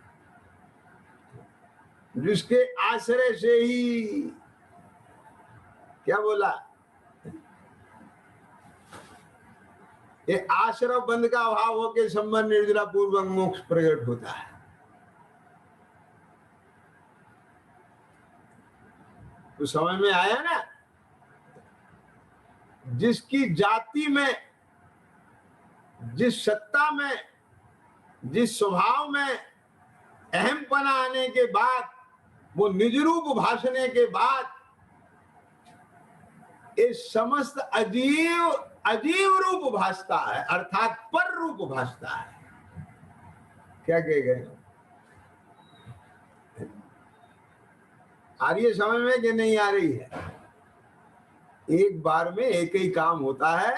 A: जिसके आश्रय से ही, क्या बोला, ये आश्रव बंध का अभाव होकर संबंध निर्जरा पूर्वक मोक्ष प्रकट होता है। तो समझ में आया ना? जिसकी जाति में, जिस सत्ता में, जिस स्वभाव में अहमपना आने के बाद, वो निज रूप भाषने के बाद, ये समस्त अजीव रूप भासता है, अर्थात पर रूप भासता है। क्या कह गए? आ रही है समझ में कि नहीं आ रही है? एक बार में एक ही काम होता है,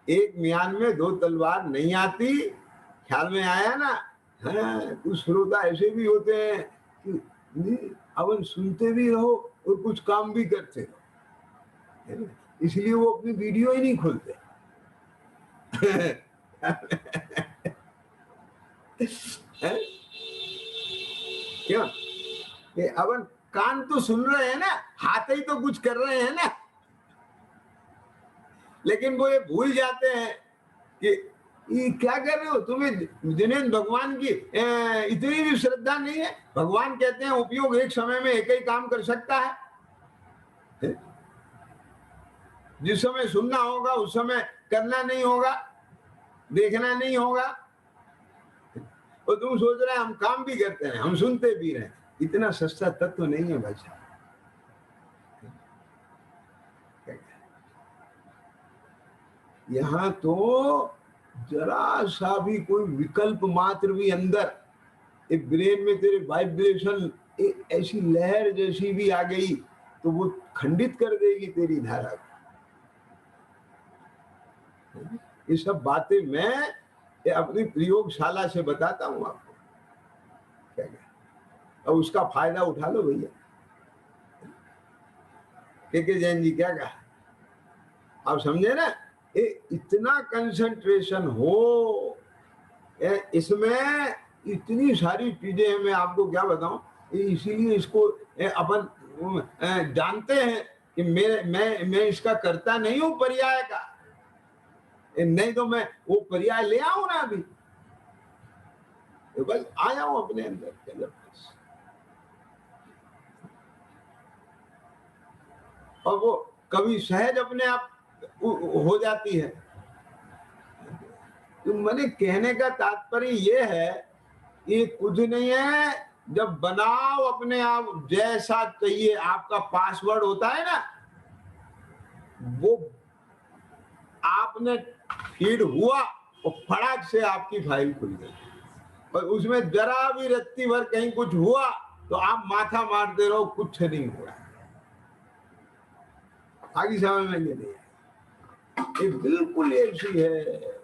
A: एक म्यान में दो तलवार नहीं आती। ख्याल में आया ना? कुछ श्रोता ऐसे भी होते हैं कि अपन सुनते भी रहो और कुछ काम भी करते रहो, इसलिए वो अपनी वीडियो ही नहीं खोलते। क्यों? अपन कान तो सुन रहे हैं ना, हाथ ही तो कुछ कर रहे हैं ना, लेकिन वो ये भूल जाते हैं कि ये क्या कर रहे हो, तुम्हें जिन्हें भगवान की इतनी भी श्रद्धा नहीं है। भगवान कहते हैं उपयोग एक समय में एक ही काम कर सकता है। जिस समय सुनना होगा उस समय करना नहीं होगा, देखना नहीं होगा। और तुम सोच रहे हैं हम काम भी करते हैं, हम सुनते भी रहे। इतना सस्ता तत्व नहीं है भाई साहब। यहाँ तो जरा सा भी कोई विकल्प मात्र भी अंदर एक ब्रेन में तेरे वाइब्रेशन ऐसी लहर जैसी भी आ गई तो वो खंडित कर देगी तेरी धारा को। ये सब बातें मैं अपनी प्रयोगशाला से बताता हूं आपको। क्या अब उसका फायदा उठा लो भैया। के जैन जी क्या कहा आप समझे ना? इतना कंसंट्रेशन हो, इसमें इतनी सारी चीजें हैं, मैं आपको क्या बताऊं। इसीलिए इसको अपन जानते हैं कि मैं इसका करता नहीं हूं पर्याय का, नहीं तो मैं वो पर्याय ले आऊं ना अभी, तो बस आ जाऊं अपने अंदर के अंदर। और वो कभी सहज अपने आप हो जाती है। तो मैंने कहने का तात्पर्य ये है, ये कुछ नहीं है, जब बनाओ अपने आप जैसा चाहिए, आपका पासवर्ड होता है ना, वो आपने फीड हुआ और फटाक से आपकी फाइल खुल गई। और उसमें जरा भी रत्ती भर कहीं कुछ हुआ तो आप माथा मारते रहो, कुछ नहीं हो रहा। आगे समझ में ये नहीं है, ये बिल्कुल ऐसी है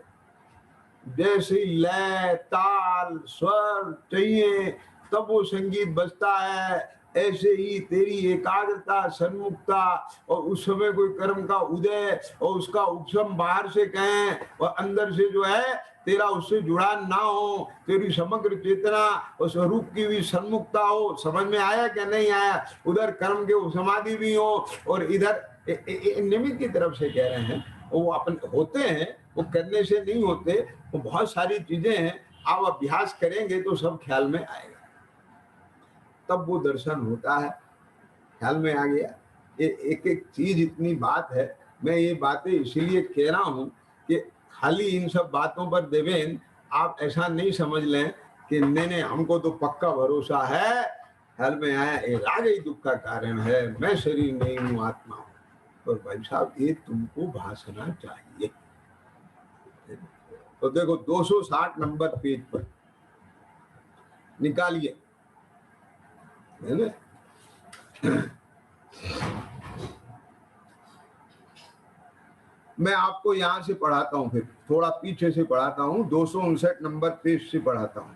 A: जैसी लय ताल स्वर चाहिए तब वो संगीत बजता है, ऐसे ही तेरी एकाग्रता सन्मुखता, और उस समय कोई कर्म का उदय और उसका उपशम बाहर से कहें और अंदर से जो है तेरा उससे जुड़ान ना हो, तेरी समग्र चेतना और स्वरूप की भी सन्मुखता हो। समझ में आया क्या नहीं आया? उधर कर्म के समाधि भी हो और इधर निमित्त की तरफ से कह रहे हैं, वो अपन होते हैं, वो करने से नहीं होते, वो बहुत सारी चीजें हैं, आप अभ्यास करेंगे तो सब ख्याल में आएगा, तब वो दर्शन होता है। ख्याल में आ गया? ये एक एक चीज इतनी बात है। मैं ये बातें इसीलिए कह रहा हूं कि खाली इन सब बातों पर देवेन आप ऐसा नहीं समझ लें कि नहीं हमको तो पक्का भरोसा है। ख्याल में आया? ये राग ही दुख का कारण है, मैं शरीर नहीं हूं, आत्मा हूं। और भाई साहब ये तुमको भासना चाहिए। तो देखो 260 नंबर पेज पर निकालिए, है ना? मैं आपको यहां से पढ़ाता हूं, फिर थोड़ा पीछे से पढ़ाता हूं, 259 नंबर पेज से पढ़ाता हूं।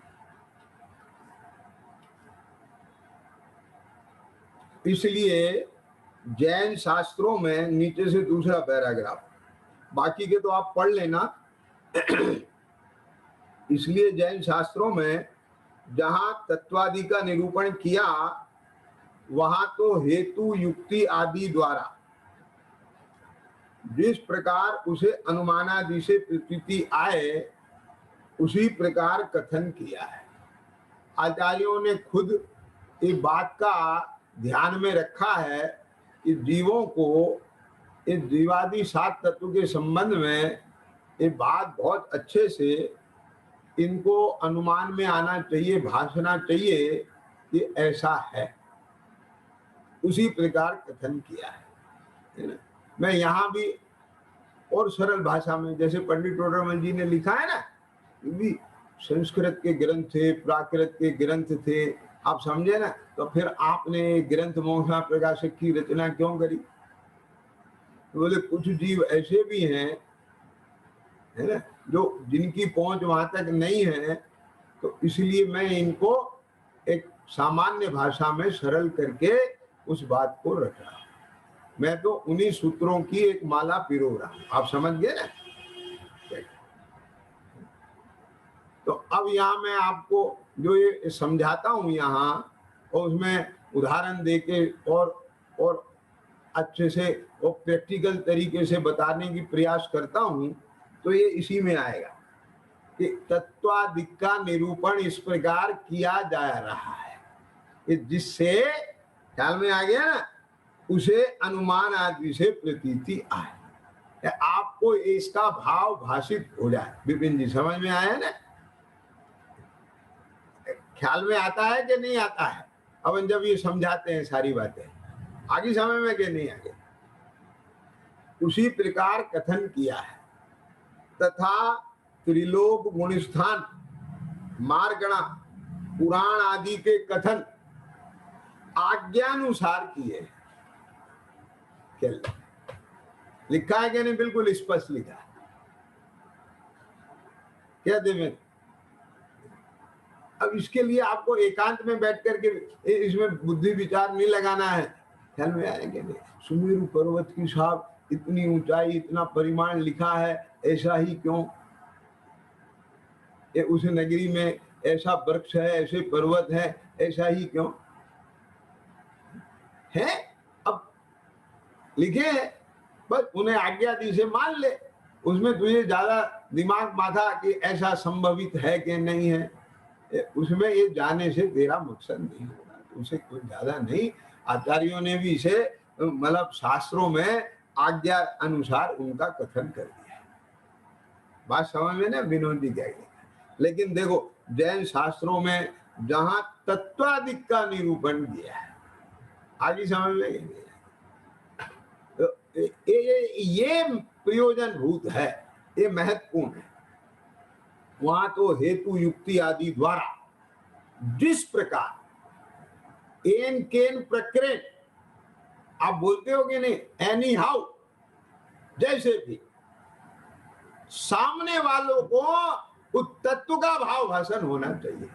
A: इसलिए जैन शास्त्रों में नीचे से दूसरा पैराग्राफ, बाकी के तो आप पढ़ लेना। इसलिए जैन शास्त्रों में जहां तत्वादि का निरूपण किया, वहां तो हेतु युक्ति आदि द्वारा जिस प्रकार उसे अनुमानादि से प्रतीति आए, उसी प्रकार कथन किया है। आचार्यों ने खुद इस बात का ध्यान में रखा है कि जीवों को इस जीवादि सात तत्व के संबंध में ये बात बहुत अच्छे से इनको अनुमान में आना चाहिए, भाषना चाहिए कि ऐसा है, उसी प्रकार कथन किया है ना? मैं यहाँ भी और सरल भाषा में, जैसे पंडित टोडरमल जी ने लिखा है ना, भी संस्कृत के ग्रंथ थे, प्राकृत के ग्रंथ थे, आप समझे ना, तो फिर आपने ग्रंथ मोहना प्रकाशक की रचना क्यों करी? तो बोले कुछ जीव ऐसे भी हैं, है ना, जो जिनकी पहुंच वहां तक नहीं है, तो इसलिए मैं इनको एक सामान्य भाषा में सरल करके उस बात को रख रहा हूं। मैं तो उन्हीं सूत्रों की एक माला पिरो रहा हूं, आप समझ गए ना? तो अब यहाँ मैं आपको जो ये समझाता हूँ यहाँ, और उसमें उदाहरण देके और अच्छे से और प्रैक्टिकल तरीके से बताने की प्रयास करता हूँ, तो ये इसी में आएगा कि तत्वादिक का निरूपण इस प्रकार किया जा रहा है कि जिससे ख्याल में आ गया ना, उसे अनुमान आदि से प्रतीति आए, आपको इसका भाव भाषित हो जाए। विपिन जी समझ में आया ना? ख्याल में आता है कि नहीं आता है? अब जब ये समझाते हैं सारी बातें, आगे समय में कि नहीं आगे? उसी प्रकार कथन किया है। तथा त्रिलोक गुणस्थान मार्गणा पुराण आदि के कथन आज्ञानुसार किए। क्या लिखा है कि नहीं? बिल्कुल स्पष्ट लिखा है। क्या देवेंद्र? अब इसके लिए आपको एकांत में बैठ करके इसमें बुद्धि विचार नहीं लगाना है। ख्याल में आएंगे नहीं? सुमेरु पर्वत की साहब इतनी ऊंचाई, इतना परिमाण लिखा है, ऐसा ही क्यों? ये उस नगरी में ऐसा वृक्ष है, ऐसे पर्वत है, ऐसा ही क्यों? है, अब लिखे हैं, बस उन्हें आज्ञा दी से मान ले। उसमें तुझे ज्यादा दिमाग माथा कि ऐसा संभवित है कि नहीं है, उसमें ये जाने से तेरा मकसद नहीं होगा, उसे कोई ज्यादा नहीं। आचार्यों ने भी इसे मतलब शास्त्रों में आज्ञा अनुसार उनका कथन कर दिया है। बात समझ में ना विनोद जी क्या है। लेकिन देखो जैन शास्त्रों में जहां तत्वादिक का निरूपण किया है, आगे समझ में ये प्रयोजन भूत है, ये महत्वपूर्ण है। वहां तो हेतु युक्ति आदि द्वारा जिस प्रकार एन केन प्रकृत आप बोलते हो कि नहीं, एनी हाउ, जैसे भी सामने वालों को उस तत्व का भाव भाषण होना चाहिए।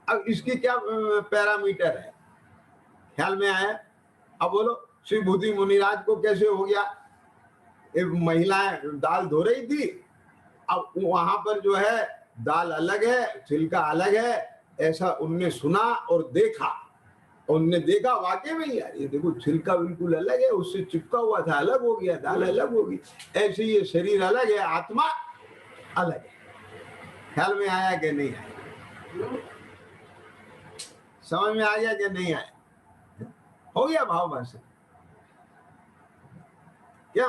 A: अब इसकी क्या पैरामीटर है, ख्याल में आया? अब बोलो श्री बुद्धि मुनिराज को कैसे हो गया, एक महिलाएं दाल धो रही थी, अब वहां पर जो है दाल अलग है छिलका अलग है, ऐसा उनने सुना और देखा। उनने देखा वाकई में यार ये देखो छिलका बिल्कुल अलग है, उससे चिपका हुआ था अलग हो गया, दाल अलग होगी। ऐसे ये शरीर अलग है, आत्मा अलग है। ख्याल में आया कि नहीं आया? समझ में आ गया कि नहीं आया? हो गया भाव भाषण। क्या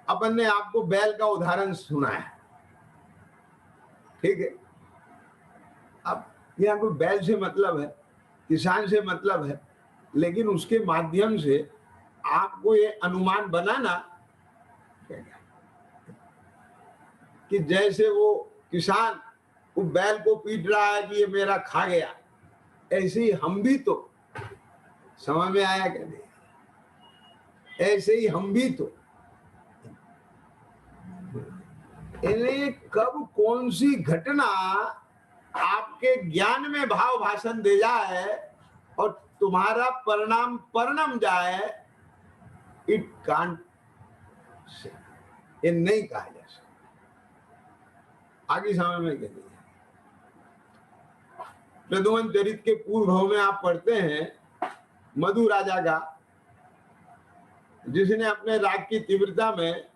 A: अपन ने आपको बैल का उदाहरण सुना है, ठीक है? अब यहाँ कोई बैल से मतलब है, किसान से मतलब है, लेकिन उसके माध्यम से आपको ये अनुमान बनाना कि जैसे वो किसान वो बैल को पीट रहा है कि ये मेरा खा गया, ऐसे ही हम भी तो, समझ में आया क्या नहीं? ऐसे ही हम भी तो इन्हें कब कौन सी घटना आपके ज्ञान में भाव भाषण दे जाए और तुम्हारा परिणाम परिणम जाए, इट कांट से, ये नहीं कहा जा सकता। आगे समझ में क्या? प्रद्युम्न चरित के पूर्व भाव में आप पढ़ते हैं मधु राजा का, जिसने अपने राग की तीव्रता में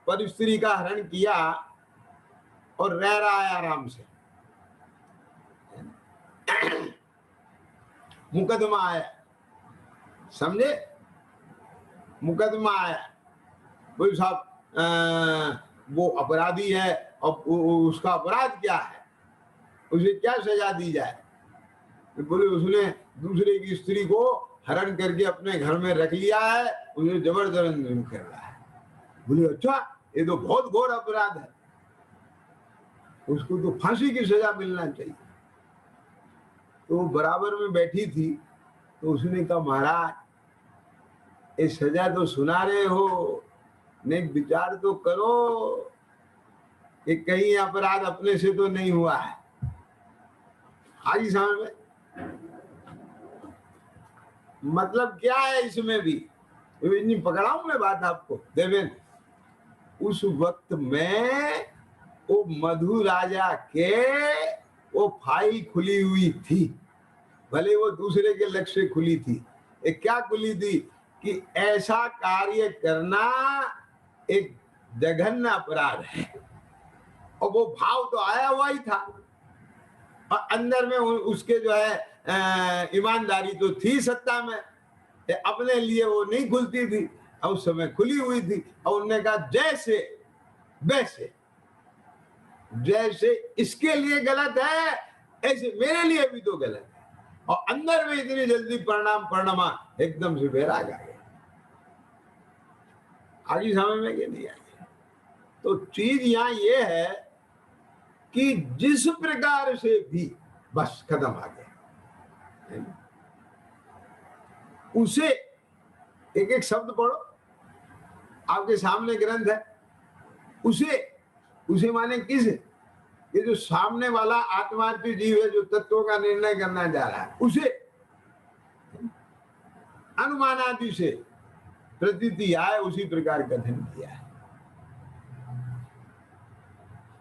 A: पर स्त्री का हरण किया और रह रहा है आराम से। मुकदमा आया, समझे? मुकदमा आया, बोल साहब वो अपराधी है और उसका अपराध क्या है, उसे क्या सजा दी जाए? बोले उसने दूसरे की स्त्री को हरण करके अपने घर में रख लिया है, उसे जबरदस्ती कर रहा है। बोले अच्छा ये तो बहुत घोर अपराध है, उसको तो फांसी की सजा मिलना चाहिए। तो बराबर में बैठी थी, तो उसने कहा महाराज ये सजा तो सुना रहे हो, नहीं विचार तो करो कि कहीं अपराध अपने से तो नहीं हुआ है। आगे समझ में मतलब क्या है इसमें भी इतनी पकड़ाऊं मैं बात आपको देवेंद्र। उस वक्त में वो मधु राजा के वो फाइल खुली हुई थी, भले वो दूसरे के लक्ष्य से खुली थी। ये क्या खुली थी कि ऐसा कार्य करना एक जघन्य अपराध है, और वो भाव तो आया हुआ ही था और अंदर में उसके जो है ईमानदारी तो थी सत्ता में, अपने लिए वो नहीं खुलती थी और उस समय खुली हुई थी। और उन्होंने कहा जैसे वैसे, जैसे इसके लिए गलत है ऐसे मेरे लिए भी तो गलत है। और अंदर में इतनी जल्दी परिणामा एकदम से बैराग आ गया। आगे समझ में नहीं आई? तो चीज यहां ये है कि जिस प्रकार से भी बस खत्म आ गया, उसे एक एक शब्द पढ़ो, आपके सामने ग्रंथ है, उसे माने किस, ये जो सामने वाला आत्मार्थी जीव है जो तत्वों का निर्णय करना जा रहा है, उसे अनुमानादि से प्रतीति आए उसी प्रकार कथन किया है।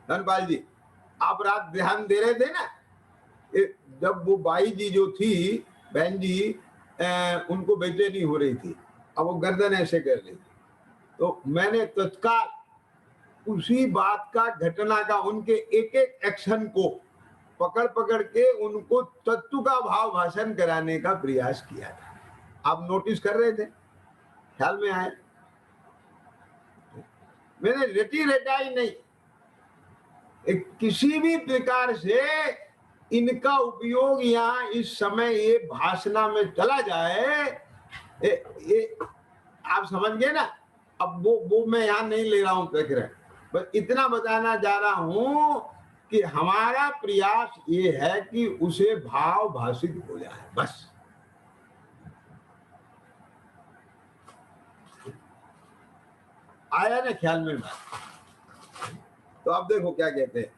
A: धनपाल जी आप रात ध्यान दे रहे थे ना, जब वो बाई जी जो थी बहन जी, उनको बेचैनी हो रही थी, अब वो गर्दन ऐसे कर रही थी, तो मैंने तत्काल उसी बात का, घटना का, उनके एक एक एक्शन को पकड़ पकड़ के उनको तत्व का भाव भाषण कराने का प्रयास किया था। आप नोटिस कर रहे थे, ख्याल में आए? मैंने रटी रटाई नहीं, किसी भी प्रकार से इनका उपयोग यहाँ इस समय ये भाषणा में चला जाए, ये आप समझ गए ना। अब वो मैं यहाँ नहीं ले रहा हूं प्रकरण, बस इतना बताना जा रहा हूं कि हमारा प्रयास ये है कि उसे भाव भाषित हो जाए, बस। आया ना ख्याल में बात? तो अब देखो क्या कहते हैं,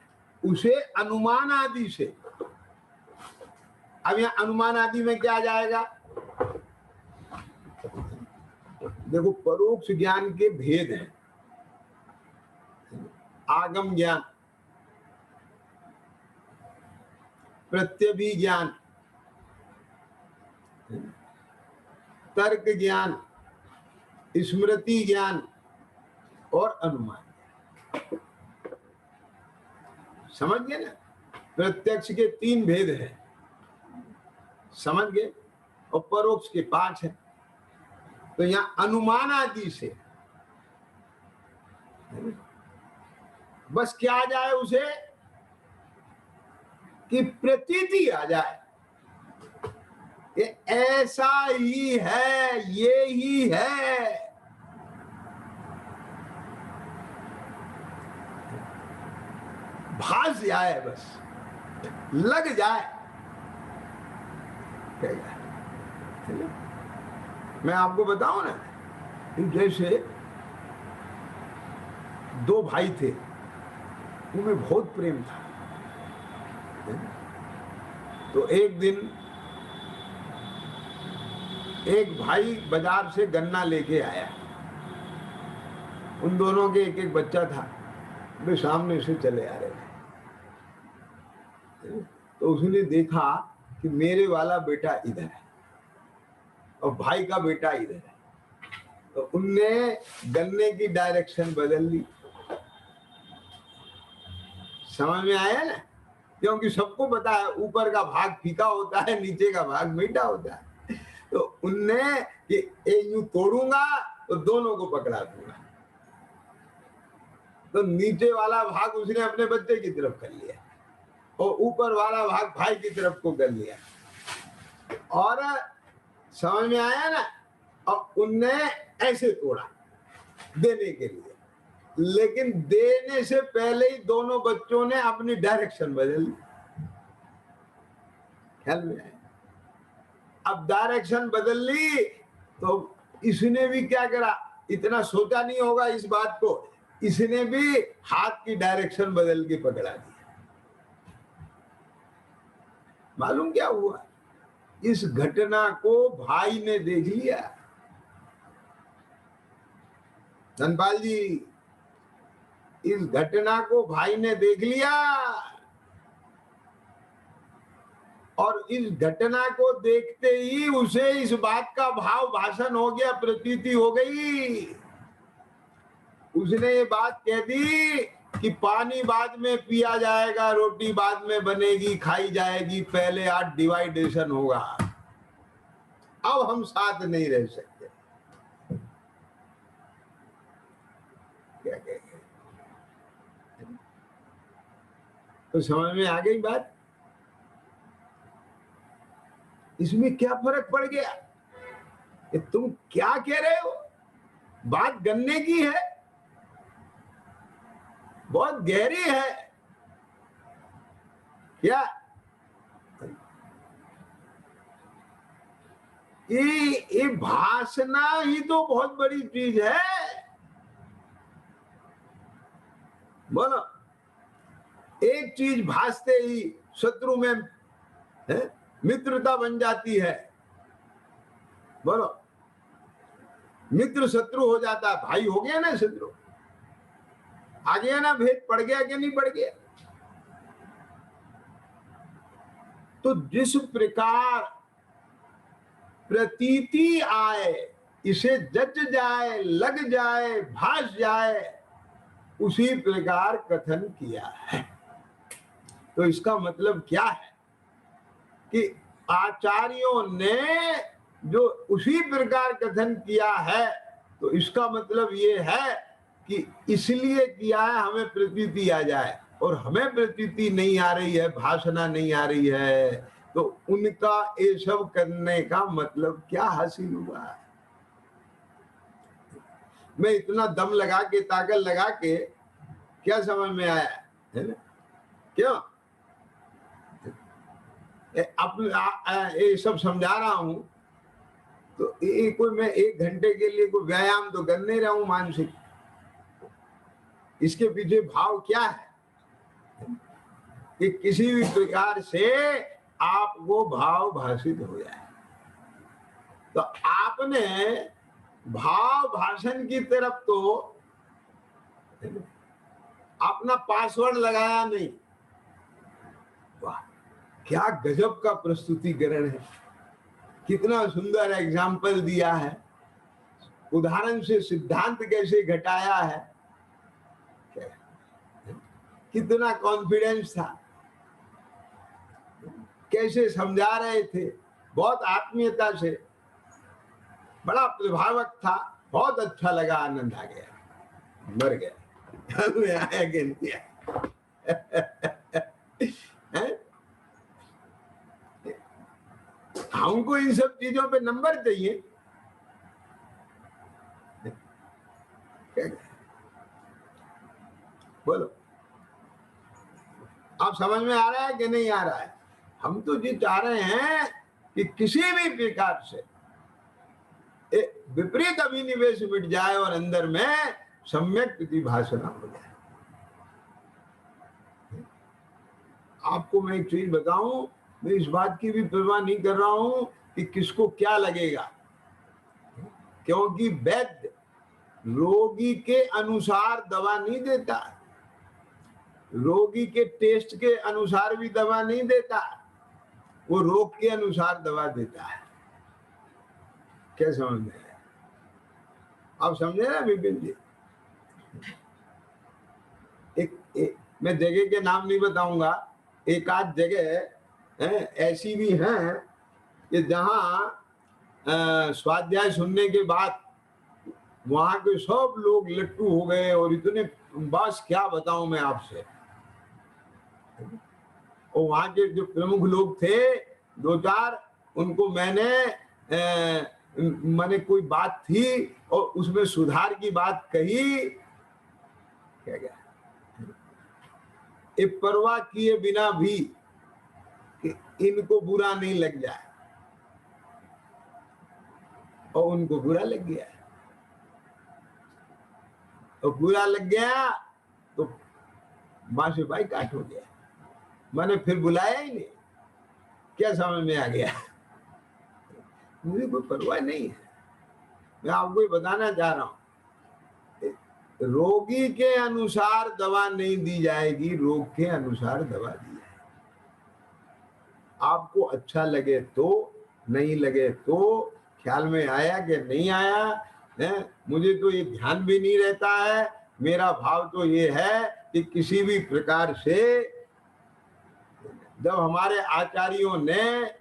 A: उसे अनुमान आदि से। अब यहाँ अनुमान आदि में क्या आ जाएगा? देखो, परोक्ष ज्ञान के भेद हैं, आगम ज्ञान, प्रत्यभि ज्ञान, तर्क ज्ञान, स्मृति ज्ञान और अनुमान। समझ गए ना? प्रत्यक्ष के 3 भेद हैं, समझ गए? और परोक्ष के 5 हैं। तो यहां अनुमान आदि से बस क्या आ जाए उसे, कि प्रतीति आ जाए, ये ऐसा ही है, ये ही है। भास जाए, बस लग जाए। मैं आपको बताऊं ना, जैसे 2 भाई थे, उनमें बहुत प्रेम था। तो एक दिन एक भाई बाजार से गन्ना लेके आया, उन दोनों के एक एक बच्चा था, वे सामने से चले आ रहे थे। तो उसने देखा कि मेरे वाला बेटा इधर है और भाई का बेटा इधर है, तो उनने गन्ने की डायरेक्शन बदल ली। समझ में आया ना? क्योंकि सबको पता है ऊपर का भाग फीका होता है, नीचे का भाग मीठा होता है। तो उनने कि यूं तोड़ूंगा तो दोनों को पकड़ा दूंगा, तो नीचे वाला भाग उसने अपने बच्चे की तरफ कर लिया और ऊपर वाला भाग भाई की तरफ को कर लिया। और समझ में आया ना? और उनने ऐसे तोड़ा देने के लिए, लेकिन देने से पहले ही दोनों बच्चों ने अपनी डायरेक्शन बदल ली। ख्याल में आया? अब डायरेक्शन बदल ली तो इसने भी क्या करा, इतना सोचा नहीं होगा इस बात को, इसने भी हाथ की डायरेक्शन बदल के पकड़ा दिया। मालूम क्या हुआ? इस घटना को भाई ने देख लिया। धनपाल जी, इस घटना को भाई ने देख लिया और इस घटना को देखते ही उसे इस बात का भाव भाषण हो गया, प्रतीति हो गई। उसने ये बात कह दी कि पानी बाद में पिया जाएगा, रोटी बाद में बनेगी, खाई जाएगी, पहले आज डिवाइडेशन होगा। अब हम साथ नहीं रह सकते। क्या कहेंगे? तो समझ में आ गई बात? इसमें क्या फर्क पड़ गया? कि तुम क्या कह रहे हो? बात गन्ने की है, बहुत गहरी है। क्या ये भाषना ही तो बहुत बड़ी चीज है। बोलो, एक चीज भासते ही शत्रु में है, मित्रता बन जाती है। बोलो, मित्र शत्रु हो जाता है, भाई हो गया ना शत्रु, आ गया ना भेद, पड़ गया कि नहीं पड़ गया? तो जिस प्रकार प्रतीति आए, इसे जच जाए, लग जाए, भास जाए, उसी प्रकार कथन किया है। तो इसका मतलब क्या है कि आचार्यों ने जो उसी प्रकार कथन किया है, तो इसका मतलब ये है कि इसलिए किया है हमें प्रतीति आ जाए, और हमें प्रतीति नहीं आ रही है, भाषणा नहीं आ रही है, तो उनका ये सब करने का मतलब क्या हासिल हुआ? मैं इतना दम लगा के, ताकत लगा के, क्या समझ में आया है ना? क्यों ये सब समझा रहा हूं, तो ये कोई मैं 1 घंटे के लिए कोई व्यायाम तो कर नहीं रहा हूं मानसिक। इसके पीछे भाव क्या है कि किसी भी प्रकार से आपको भाव भाषित हो जाए। तो आपने भाव भाषण की तरफ तो अपना पासवर्ड लगाया नहीं। वाह, क्या गजब का प्रस्तुतिकरण है, कितना सुंदर एग्जाम्पल दिया है, उदाहरण से सिद्धांत कैसे घटाया है, कितना कॉन्फिडेंस था, कैसे समझा रहे थे, बहुत आत्मीयता से, बड़ा प्रभावक था, बहुत अच्छा लगा, आनंद आ गया, मर गया आया कि नहीं हमको इन सब चीजों पे नंबर चाहिए। बोलो, आप समझ में आ रहा है कि नहीं आ रहा है? हम तो जी चाह रहे हैं कि किसी भी प्रकार से विपरीत अभिनिवेश मिट जाए और अंदर में सम्यक प्रतिभाषण हो जाए। आपको मैं एक चीज बताऊं, मैं इस बात की भी परवाह नहीं कर रहा हूं कि किसको क्या लगेगा, क्योंकि वैद्य रोगी के अनुसार दवा नहीं देता, रोगी के टेस्ट के अनुसार भी दवा नहीं देता, वो रोग के अनुसार दवा देता है। क्या समझ में है? आप समझे ना विपिन जी? एक मैं जगह के नाम नहीं बताऊंगा, एक आध जगह ऐसी भी हैं कि जहां स्वाध्याय सुनने के बाद वहां के सब लोग लट्टू हो गए, और इतने, बस क्या बताऊं मैं आपसे। और वहां के जो प्रमुख लोग थे 2-4, उनको मैंने कोई बात थी और उसमें सुधार की बात कही, क्या गया, ये परवाह किए बिना भी कि इनको बुरा नहीं लग जाए, और उनको बुरा लग गया, और बुरा लग गया तो मां से भाई काट हो गया, मैंने फिर बुलाया ही नहीं। क्या समझ में आ गया? मुझे कोई परवाह नहीं है, मैं आपको बताना चाह रहा हूं, रोगी के अनुसार दवा नहीं दी जाएगी, रोग के अनुसार दवा दी जाएगी। आपको अच्छा लगे तो, नहीं लगे तो, ख्याल में आया कि नहीं आया है, मुझे तो ये ध्यान भी नहीं रहता है। मेरा भाव तो ये है कि किसी भी प्रकार से जब हमारे आचार्यों ने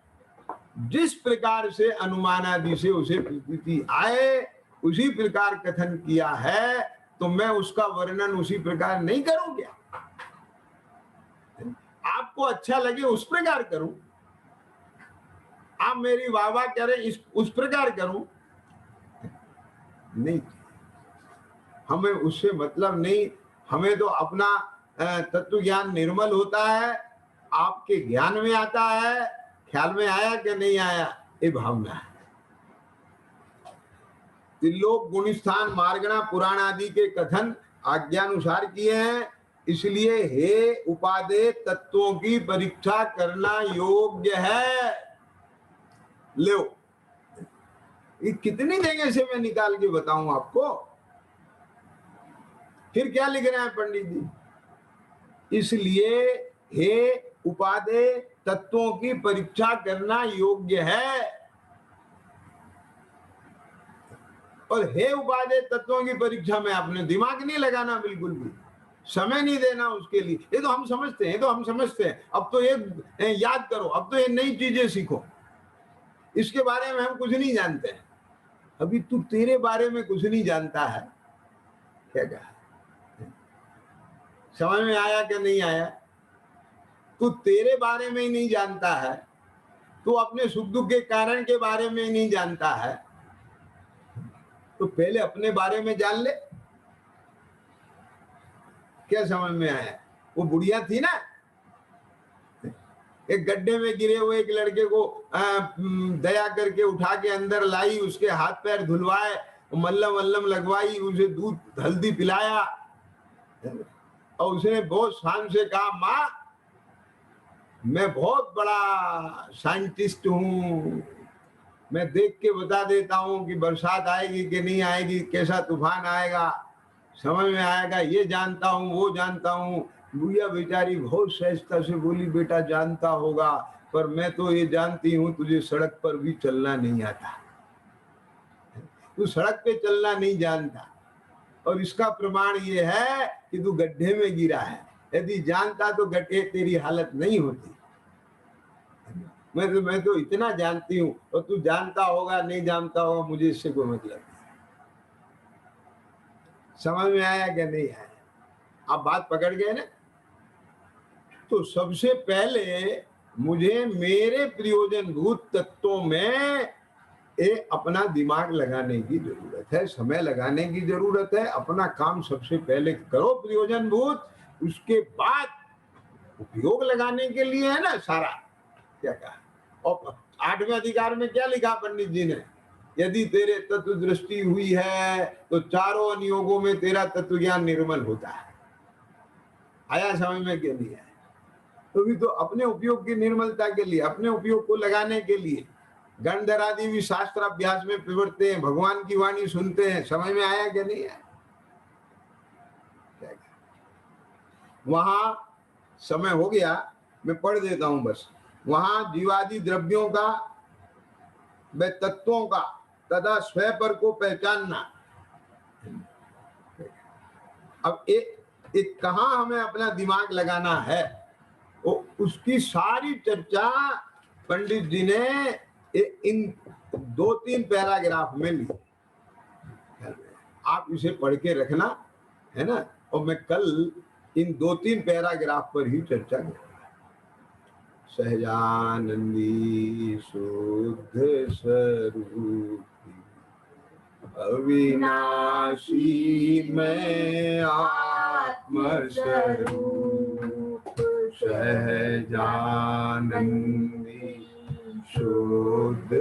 A: जिस प्रकार से अनुमानादि से उसे प्रतीति आए उसी प्रकार कथन किया है, तो मैं उसका वर्णन उसी प्रकार नहीं करूं क्या? आपको अच्छा लगे उस प्रकार करूं, आप मेरी वाह वाह करें उस प्रकार करूं, नहीं, हमें उससे मतलब नहीं। हमें तो अपना तत्व ज्ञान निर्मल होता है, आपके ज्ञान में आता है, ख्याल में आया कि नहीं आया, ये भावना है। त्रिलोक गुणस्थान मार्गणा पुराण आदि के कथन आज्ञानुसार किए हैं, इसलिए हे उपादेय तत्वों की परीक्षा करना योग्य है। लो, ये कितनी जगह से मैं निकाल के बताऊं आपको, फिर क्या लिख रहे हैं पंडित जी? इसलिए हे उपादेय तत्वों की परीक्षा करना योग्य है। और हे उपादेय तत्वों की परीक्षा में आपने दिमाग नहीं लगाना, बिल्कुल भी समय नहीं देना उसके लिए। ये तो हम समझते हैं, ये तो हम समझते हैं, अब तो ये याद करो, अब तो ये नई चीजें सीखो, इसके बारे में हम कुछ नहीं जानते हैं। अभी तू तेरे बारे में कुछ नहीं जानता है, क्या कहा? समझ में आया कि नहीं आया? तू तेरे बारे में ही नहीं जानता है, तू अपने सुख दुख के कारण के बारे में ही नहीं जानता है, तो पहले अपने बारे में जान ले। क्या समझ में आया? वो बुढ़िया थी ना, एक गड्ढे में गिरे हुए एक लड़के को दया करके उठा के अंदर लाई, उसके हाथ पैर धुलवाए, मल्लम वल्लम लगवाई, उसे दूध हल्दी पिलाया, और उसने बहुत शान से कहा, माँ मैं बहुत बड़ा साइंटिस्ट हूँ, मैं देख के बता देता हूँ कि बरसात आएगी कि नहीं आएगी, कैसा तूफान आएगा, समझ में आएगा, ये जानता हूँ वो जानता हूँ। बुढ़िया बेचारी बहुत सहजता से बोली, बेटा जानता होगा, पर मैं तो ये जानती हूँ तुझे सड़क पर भी चलना नहीं आता, तू सड़क पे चलना नहीं जानता, और इसका प्रमाण ये है कि तू गड्ढे में गिरा है, यदि जानता तो गड्ढे तेरी हालत नहीं होती। मैं तो इतना जानती हूँ, और तू जानता होगा नहीं जानता होगा, मुझे इससे कोई मतलब नहीं। समझ में आया कि नहीं आया? आप बात पकड़ गए ना? तो सबसे पहले मुझे मेरे प्रयोजनभूत तत्वों में अपना दिमाग लगाने की जरूरत है, समय लगाने की जरूरत है। अपना काम सबसे पहले करो प्रयोजनभूत, उसके बाद उपयोग लगाने के लिए है ना सारा। क्या कहा? और 8वें अधिकार में क्या लिखा पंडित जी ने? यदि तेरे तत्व दृष्टि हुई है तो चारों अनुयोगों में तेरा तत्व ज्ञान निर्मल होता है। आया समझ में कि नहीं आया? तो भी तो अपने उपयोग की निर्मलता के लिए, अपने उपयोग को लगाने के लिए गणधर आदि भी शास्त्र अभ्यास में प्रवृत्ते हैं, भगवान की वाणी सुनते हैं। समझ में आया कि नहीं आया? वहां समय हो गया, मैं पढ़ देता हूं बस। वहां जीवादि द्रव्यों का व तत्वों का तथा स्वयं पर को पहचानना। अब एक कहां हमें अपना दिमाग लगाना है, उसकी सारी चर्चा पंडित जी ने इन 2-3 पैराग्राफ में ली। आप इसे पढ़ के रखना है ना, और मैं कल इन 2-3 पैराग्राफ पर ही चर्चा करूंगा। सहजानंदी शुद्ध स्वरूप अविनाशी में आत्मस्वरूप, सहजानंदी शुद्ध